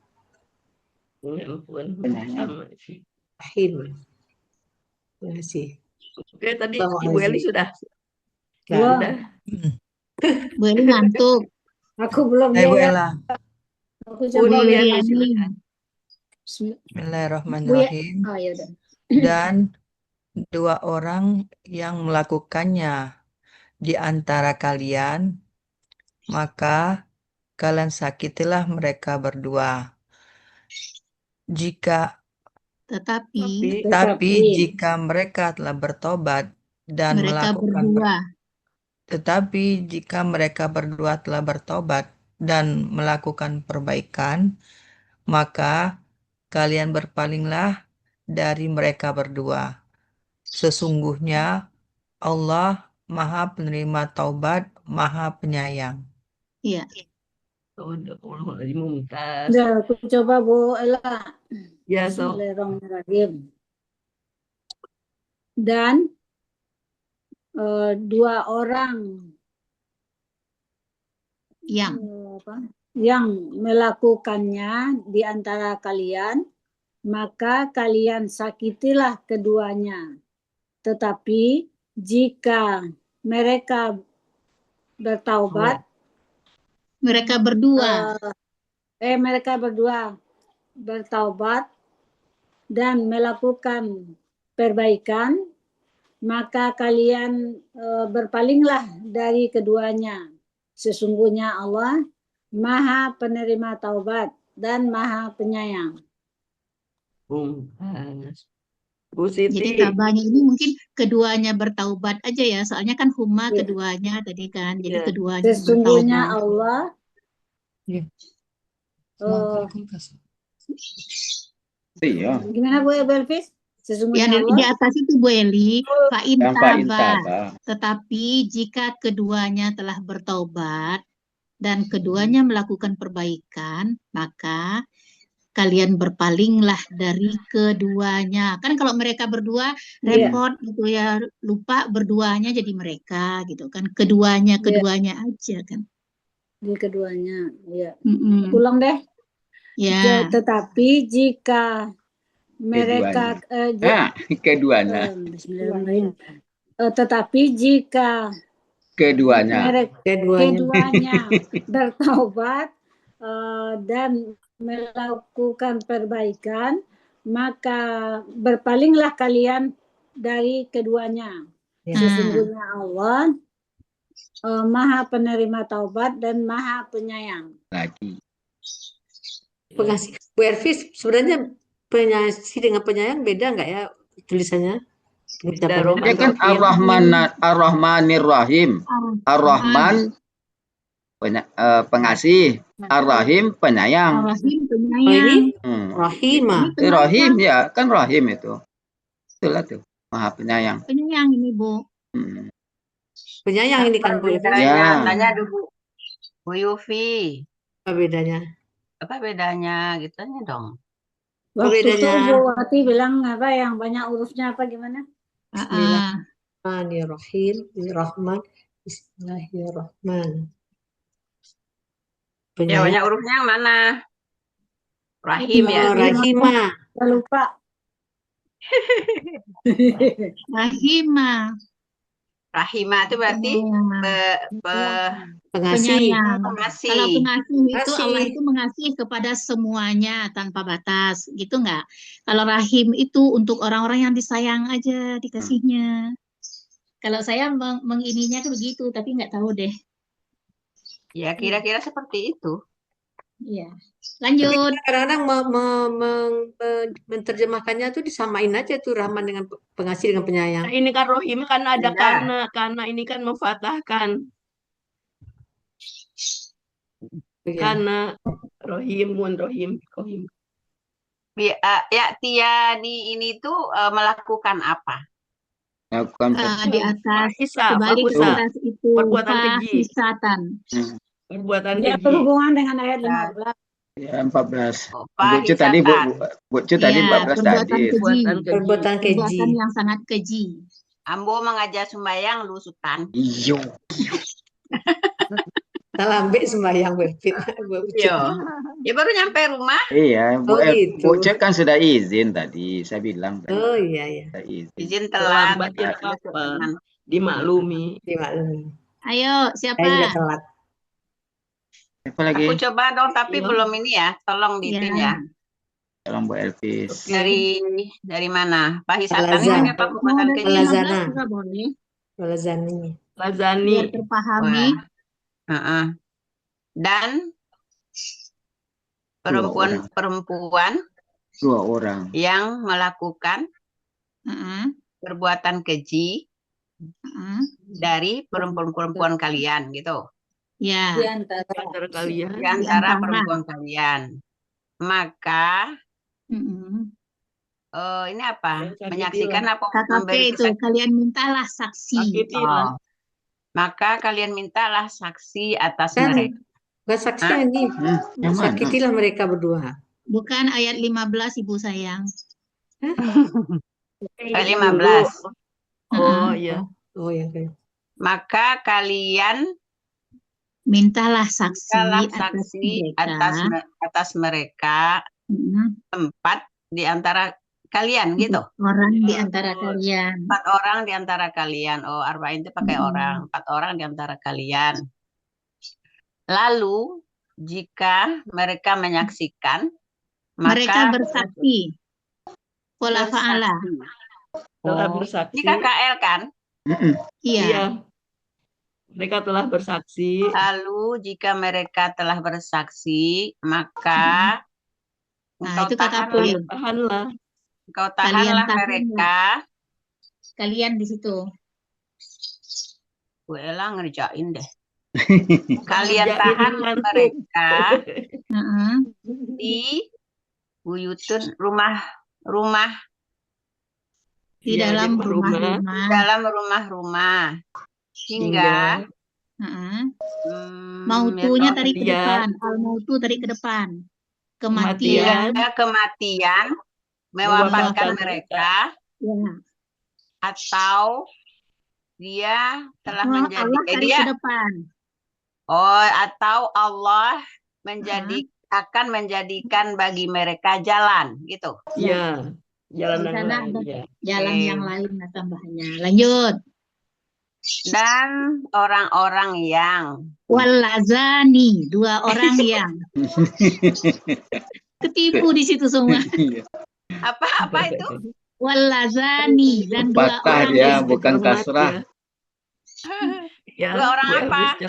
Rahim. Pengasih. Oke, tadi Ibu Eli sudah. Sudah. Bu Eli ngantuk. Aku belum Ibu ya. Ella. Aku coba Bismillahirrahmanirrahim. Oh, ya udah. Dan dua orang yang melakukannya di antara kalian, maka kalian sakitilah mereka berdua. Tapi jika mereka telah bertobat dan melakukan perbaikan, maka kalian berpalinglah dari mereka berdua. Sesungguhnya Allah Maha Penerima Taubat, Maha Penyayang. Iya. Udah, aku coba Bu Ella. Ya, Bismillahirrahmanirrahim. Dan dua orang yang melakukannya di antara kalian, maka kalian sakitilah keduanya. Tetapi jika mereka bertaubat, mereka berdua bertaubat dan melakukan perbaikan, maka kalian berpalinglah dari keduanya. Sesungguhnya Allah Maha Penerima Taubat dan Maha Penyayang. Bu Siti. Jadi kabarnya ini mungkin keduanya bertaubat aja ya, soalnya kan huma keduanya tadi kan, jadi keduanya sesungguhnya bertaubat. Allah. Gimana Bu Belvis? Sesungguhnya yang Allah. di atas itu Bu Eli, fa'in taba. Tetapi jika keduanya telah bertaubat dan keduanya melakukan perbaikan, maka kalian berpalinglah dari keduanya. Kan kalau mereka berdua repot gitu ya, lupa berduanya jadi mereka gitu kan. Keduanya aja kan. Di keduanya, ya. Ulang deh. Ya. Tetapi jika mereka keduanya. Tetapi jika keduanya bertaubat dan melakukan perbaikan, maka berpalinglah kalian dari keduanya. Sesungguhnya Allah Maha Penerima Taubat dan Maha Penyayang. Pengasih. Bu Elvis, sebenarnya pengasih dengan penyayang beda nggak ya tulisannya? Dia kan Ar-Rahmanir Rahim. Ar-Rahman pengasih, Ar-Rahim penyayang. Rahim ya, kan Rahim itu. Itulah tuh, Maha Penyayang. Penyayang ini, Bu. Penyayang ini kan Bu. Tanya dulu Bu Yufi. Apa bedanya? Gitu tanya dong. Waktu itu Bu Wati bilang apa yang banyak hurufnya apa gimana? Bismillahirrahmanirrahim. Bismillahirrahmanirrahim. Ya, banyak hurufnya yang mana? Rahim ya. Rahimah. Lupa. Rahimah itu berarti pengasih. Pengasih. Kalau pengasih itu Allah itu mengasihi kepada semuanya tanpa batas, gitu nggak? Kalau rahim itu untuk orang-orang yang disayang aja dikasihnya. Kalau saya mengininya ke begitu, tapi nggak tahu deh. Ya kira-kira seperti itu. Iya. Lanjut. Kadang-kadang menerjemahkannya tuh disamain aja tuh Rahman dengan pengasih dengan penyayang. Nah, ini kan Rohim kan ada karena ini kan memfatahkan. Karena Rohim. Ya'tiyani ini tuh melakukan apa? Melakukan Di atas, Fahisa, kebalik ke fahusa, atas itu perbuatan keji, fahisatan. perbuatan Dia keji. berhubungan dengan ayat Nah, 15. ya 14. oh, Bu Cu tadi fahisatan. Bu Cu tadi Ya, 14 perbuatan tadi. keji. Perbuatan keji. Perbuatan keji. Perbuatan yang sangat keji. Ambo mengajar sembahyang lu Sultan. Iyo. Lambe sembahyang berpit. Iya. Ya baru nyampe rumah. Iya, Oh Bu gitu. Cu kan sudah izin tadi, saya bilang tadi. Oh iya. Sudah izin. Izin telat. Terlambat ya apa, dimaklumi. Dimaklumi. Ayo, Saya siapa? juga telat. Apa lagi? Aku coba dong, tapi Iya. belum ini ya. Tolong ditin ya. Tolong Bu Elvis. Dari mana? Fahisatan Al-Azhar. ini apa perbuatan Mau dari keji? Al-Azhar. 15 juga boleh. Walazani. Lazani, Biar terpahami. Heeh. Dan perempuan Dua orang. yang melakukan perbuatan keji dari perempuan-perempuan kalian gitu. Ya. Di antara kalian. Di antara perempuan kalian. Maka ini apa? Menyaksikan apa memberi itu kalian mintalah saksi. Maka kalian mintalah saksi atas Kan, mereka. bukan saksi ini. Sakitilah mereka berdua. Bukan ayat 15 Ibu sayang. Ayat 15. Oh iya. Oh iya. Maka kalian mintalah saksi atas mereka empat di antara kalian gitu. Orang di antara kalian. 4 orang di antara kalian. Oh, arba'in itu pakai orang. 4 orang di antara kalian. Lalu jika mereka menyaksikan, mereka bersaksi. Pola fa'ala. Telah bersaksi. Ini KKL kan? Iya. Mereka telah bersaksi. Lalu jika mereka telah bersaksi, maka itu kata poin. Tahanlah. Engkau tahanlah mereka. Kalian di situ. Gue elang ngerjain deh. Kalian tahan mereka di buyutun rumah-rumah. Di dalam rumah-rumah. Dalam rumah-rumah. Hingga mautunya tarik ke depan. Al-mautu tarik ke depan. Kematian mewafatkan mereka, atau dia telah atau Allah akan menjadikan bagi mereka jalan gitu. Iya, jalan yang lain tambahnya. Lanjut. Dan orang-orang yang walazani, 2 orang yang ketipu di situ semua. Apa itu? Walazani dan 2 orang ya, bukan kasrah. Ya, 2 orang apa?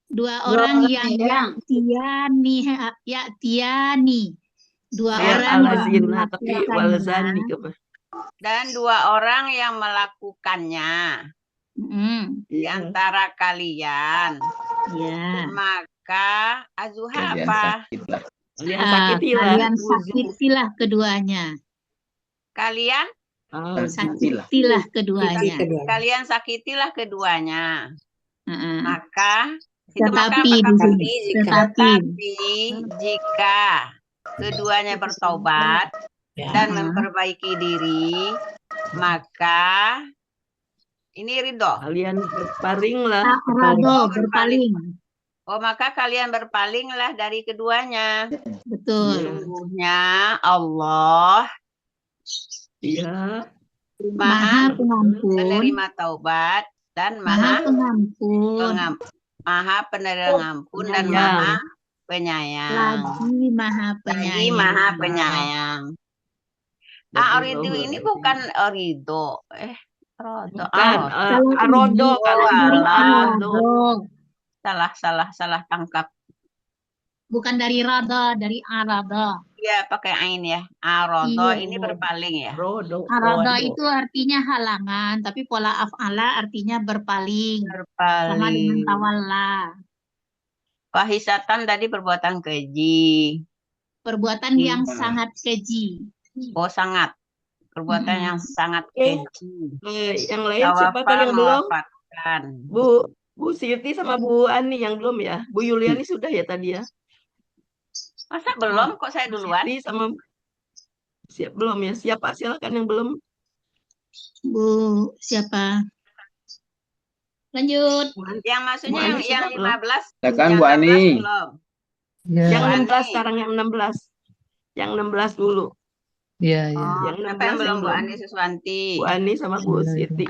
2 orang yang ya'tiyani. 2 orang yang melakukannya. Dan 2 orang yang melakukannya. Di antara kalian. Maka azuha apa? Kalian sakitilah keduanya. Kalian sakitilah keduanya. Kalian sakitilah keduanya. Maka tetapi jika keduanya bertobat dan memperbaiki diri, maka ini ridho. Kalian berpalinglah. Berpaling. Oh, maka kalian berpalinglah dari keduanya. Betul. Sesungguhnya Allah Maha Pengampun, penerima taubat dan Maha penerima ampun dan Maha penyayang. Lagi Maha penyayang. Arido ini bukan Arido. Rodo. Arodo kalau salah tangkap. Bukan dari rada, dari arada. Iya, pakai ain ya. Arodo ini berpaling ya. Arada itu artinya halangan, tapi pola af'ala artinya berpaling. Sama dengan tawalla. Fahisatan tadi perbuatan keji. perbuatan yang sangat keji. Oh, sangat. Perbuatan yang sangat keji. Yang lain siapa kan yang belum? Bu Siti sama Bu Ani yang belum ya. Bu Yuliani sudah ya tadi ya. Masa belum? Kok saya duluan? Siti sama belum ya. Siapa? Silakan yang belum. Bu siapa? Lanjut. Yang maksudnya yang 15. Silakan Bu Ani. Yang 16 sekarang yang 16. Yang 16 dulu. Iya, iya. Yang 16 yang belum Bu Ani Suswanti. Bu Ani sama Bu Siti.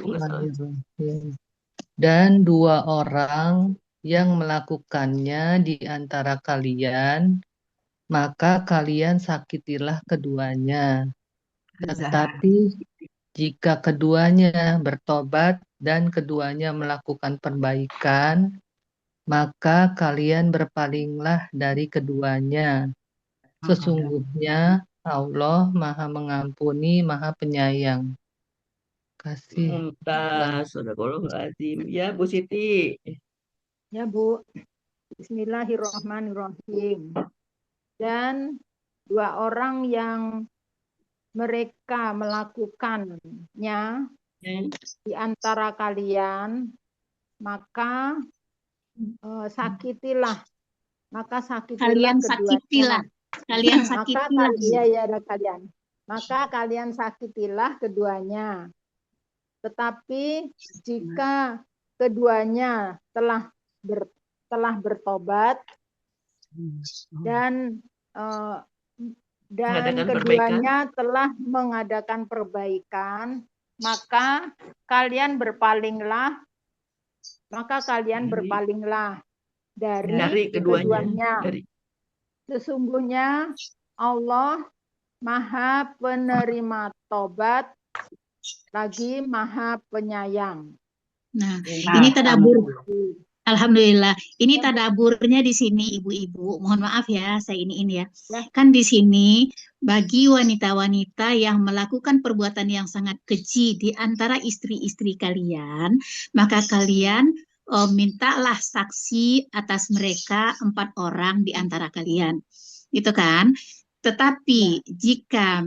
Dan 2 orang yang melakukannya di antara kalian, maka kalian sakitilah keduanya. Tetapi jika keduanya bertobat dan keduanya melakukan perbaikan, maka kalian berpalinglah dari keduanya. Sesungguhnya Allah Maha Mengampuni, Maha Penyayang. Kasih. Astagfirullahaladzim. Ya, Bu Siti. Ya, Bu. Bismillahirrahmanirrahim. Dan 2 orang yang mereka melakukannya di antara kalian, maka sakitilah. Maka sakitilah kalian keduanya. Kalian sakitilah. Maka kalian sakitilah keduanya. Tetapi jika keduanya telah bertobat dan keduanya telah mengadakan perbaikan, maka kalian berpalinglah dari keduanya. Sesungguhnya Allah Maha Penerima Tobat lagi Maha Penyayang. Nah, ini tadabur. Alhamdulillah. Ini tadaburnya di sini, ibu-ibu. Mohon maaf ya, saya ini ya. Kan di sini bagi wanita-wanita yang melakukan perbuatan yang sangat keji di antara istri-istri kalian, maka kalian mintalah saksi atas mereka 4 orang di antara kalian. Gitu kan? Tetapi jika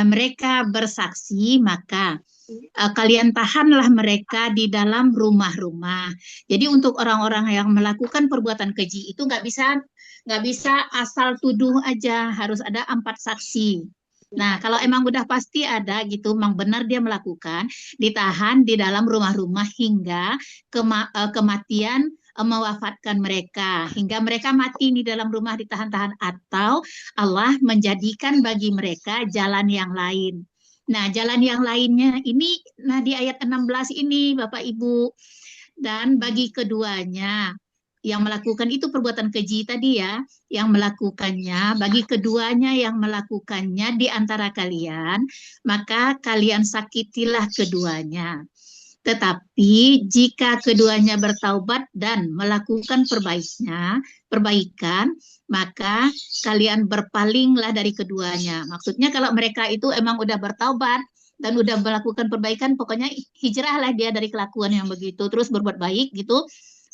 mereka bersaksi, maka kalian tahanlah mereka di dalam rumah-rumah. Jadi untuk orang-orang yang melakukan perbuatan keji itu nggak bisa asal tuduh aja, harus ada 4 saksi. Nah, kalau emang udah pasti ada gitu, memang benar dia melakukan, ditahan di dalam rumah-rumah hingga kematian mewafatkan mereka, hingga mereka mati di dalam rumah ditahan-tahan, atau Allah menjadikan bagi mereka jalan yang lain. Nah, jalan yang lainnya ini, nah di ayat 16 ini Bapak Ibu, dan bagi keduanya yang melakukan itu perbuatan keji tadi ya, yang melakukannya, bagi keduanya yang melakukannya di antara kalian, maka kalian sakitilah keduanya. Tetapi jika keduanya bertaubat dan melakukan perbaikan, maka kalian berpalinglah dari keduanya. Maksudnya kalau mereka itu emang udah bertaubat dan udah melakukan perbaikan, pokoknya hijrahlah dia dari kelakuan yang begitu, terus berbuat baik gitu,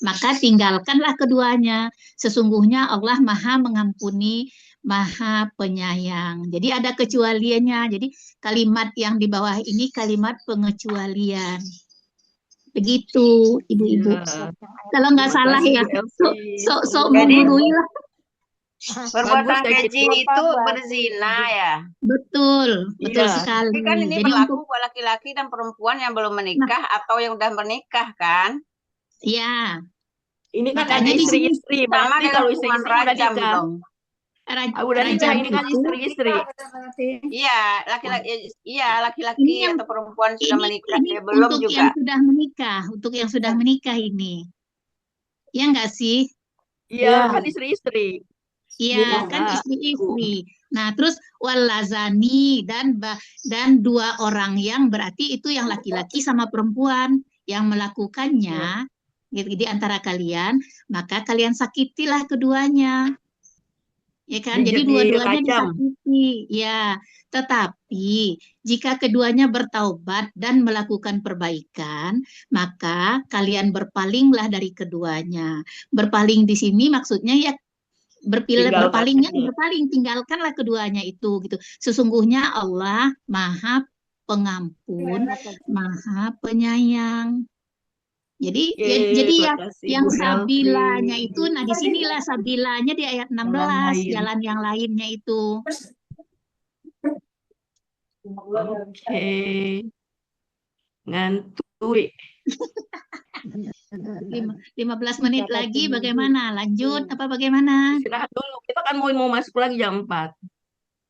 maka tinggalkanlah keduanya. Sesungguhnya Allah Maha Mengampuni, Maha Penyayang. Jadi ada kecualiannya. Jadi kalimat yang di bawah ini kalimat pengecualian. Begitu, ibu-ibu. Kalau nggak salah ya, sok menggurui lah. Perbuatan keji itu berzina ya. Betul sekali. Tapi kan ini jadi berlaku buat laki-laki dan perempuan yang belum menikah atau yang udah menikah kan? Iya. Ini kan ada istri-istri, berarti kalau istri-istri udah nikah. Udah nikah, ini kan istri-istri. Iya, laki-laki atau perempuan sudah menikah, belum untuk juga. Untuk yang sudah menikah ini. Ya enggak sih? Iya, kan istri-istri. Iya, kan istri-istri. Nah, terus walazani dan 2 orang yang berarti itu yang laki-laki sama perempuan yang melakukannya di antara kalian, maka kalian sakitilah keduanya. Ya kan, jadi dua-duanya disakiti. Ya, tetapi jika keduanya bertaubat dan melakukan perbaikan, maka kalian berpalinglah dari keduanya. Berpaling di sini maksudnya ya berpaling, tinggalkanlah keduanya itu gitu. Sesungguhnya Allah Maha Pengampun, Maha Penyayang. Jadi yang sabilanya itu, nah disinilah sabilanya di ayat 16, jalan yang lainnya itu. Oke. Ngantuk. 15 menit lagi bagaimana? Lanjut apa bagaimana? Istirahat dulu. Kita kan mau masuk lagi jam 4.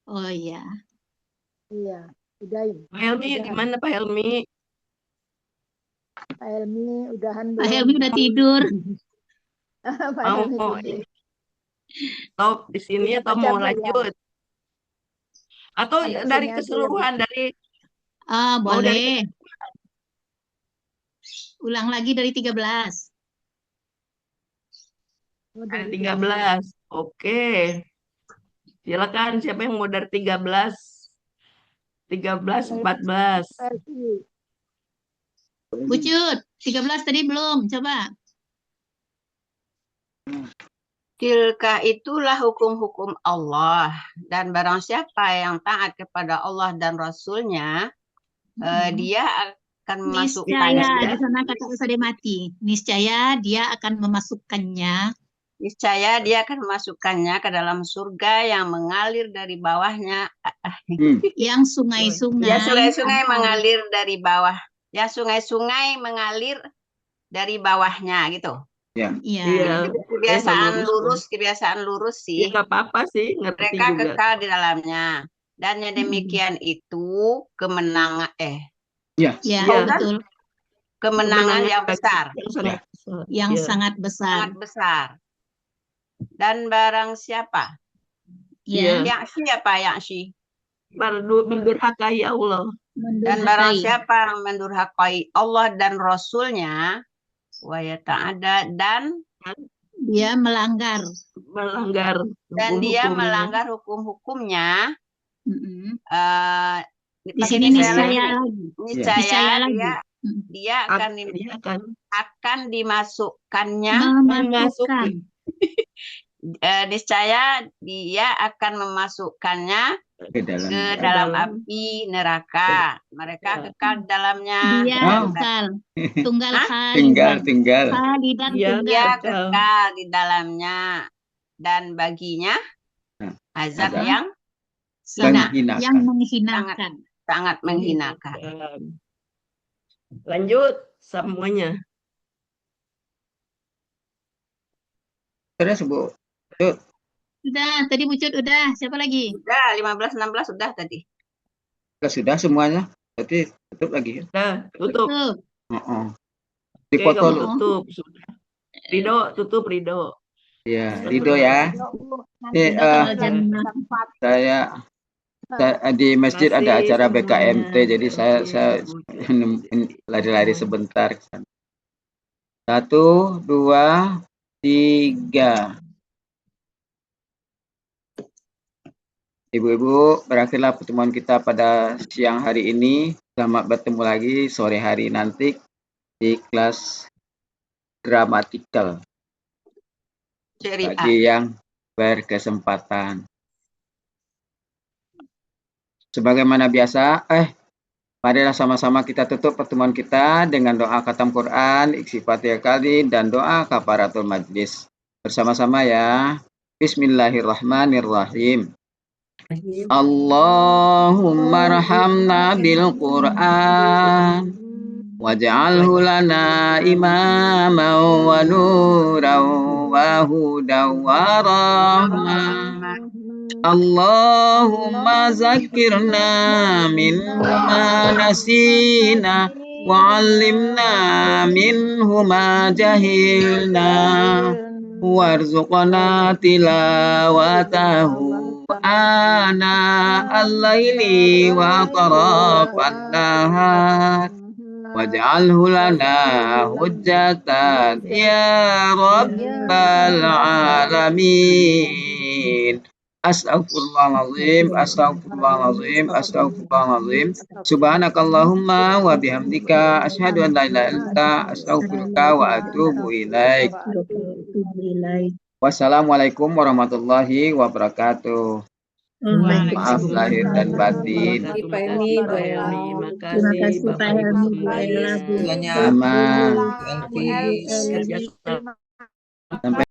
Oh iya. Iya, udahin. Pak Helmi gimana Pak Helmi? Pak Helmi udahan belum? Pak Helmi udah tidur. Pak Helmi tidur. Stop di sini atau mau lanjut? Atau dari keseluruhan dari boleh. Ulang lagi dari 13. Dari 13. Oke. Silakan siapa yang mau dari 13? 13, 14. Bucut, 13 tadi belum, coba. Tilka itulah hukum-hukum Allah, dan barang siapa yang taat kepada Allah dan Rasulnya, dia akan memasukkannya. Niscaya, di sana kata usah mati. Niscaya dia akan memasukkannya. Niscaya dia akan memasukkannya ke dalam surga yang mengalir dari bawahnya. Yang sungai-sungai. Ya, sungai-sungai mengalir dari bawah. Ya, sungai-sungai mengalir dari bawahnya gitu. Iya. Kebiasaan lurus sih. Nggak apa-apa sih, ngerti mereka juga. kekal di dalamnya. Dan yang demikian itu kemenangan Ya, betul. Kemenangan yang besar. Yang sangat besar. Sangat besar. Dan barang siapa? Yang mendurhakai Allah. Dan barang siapa yang mendurhakai Allah dan Rasulnya, wa yata'adda, dan dia melanggar dan dia melanggar hukum-hukumnya. Di sini niscaya dia akan dimasukkannya niscaya dia akan memasukkannya ke dalam api neraka. Mereka kekal di dalamnya. Dia kekal. Tunggal tinggal. Dia kekal di dalamnya, dan baginya azab yang menghinakan. Sangat menghinakan. Lanjut semuanya. Terus Bu. Sudah, tadi Bucut udah. Siapa lagi? Sudah, 15, 16 sudah tadi. Sudah semuanya. Berarti tutup lagi ya? Tutup. Dipotong. Tutup. Ridho, tutup Ridho. Ya, Ridho ya. Saya di masjid ada acara BKMT, jadi saya lari-lari sebentar. 1, 2, 3. Ibu-ibu, berakhirlah pertemuan kita pada siang hari ini. Selamat bertemu lagi sore hari nanti di kelas gramatikal. Bagi yang berkesempatan. Sebagaimana biasa, marilah sama-sama kita tutup pertemuan kita dengan doa khatam Quran, isi Fatihah kali, dan doa kafaratul majlis. Bersama-sama ya. Bismillahirrahmanirrahim. Allahumma arhamna bil Qur'an waj'alhu lana imaman wa nuran wa hudan wa rahmah. Allahumma zakirna minhu ma nasina wa 'allimna minhu ma jahilna warzuqna tilawatahu ana al-laili wa tarafan nahar waj'alhu lana hujjatan ya rabbal alamin. Astaghfirullahaladzim, astaghfirullahaladzim, astaghfirullahaladzim. Subhanakallahumma wa bihamdika asyhadu an la ilaha illa anta astaghfiruka wa atubu ilaik. Wassalamualaikum warahmatullahi wabarakatuh. Maaf lahir dan batin. Terima kasih Pak Helmi, Bu Ella. Terima Terima kasih Pak Helmi, Bu Ella, Bu Sama. Ibu Elvi. Sampai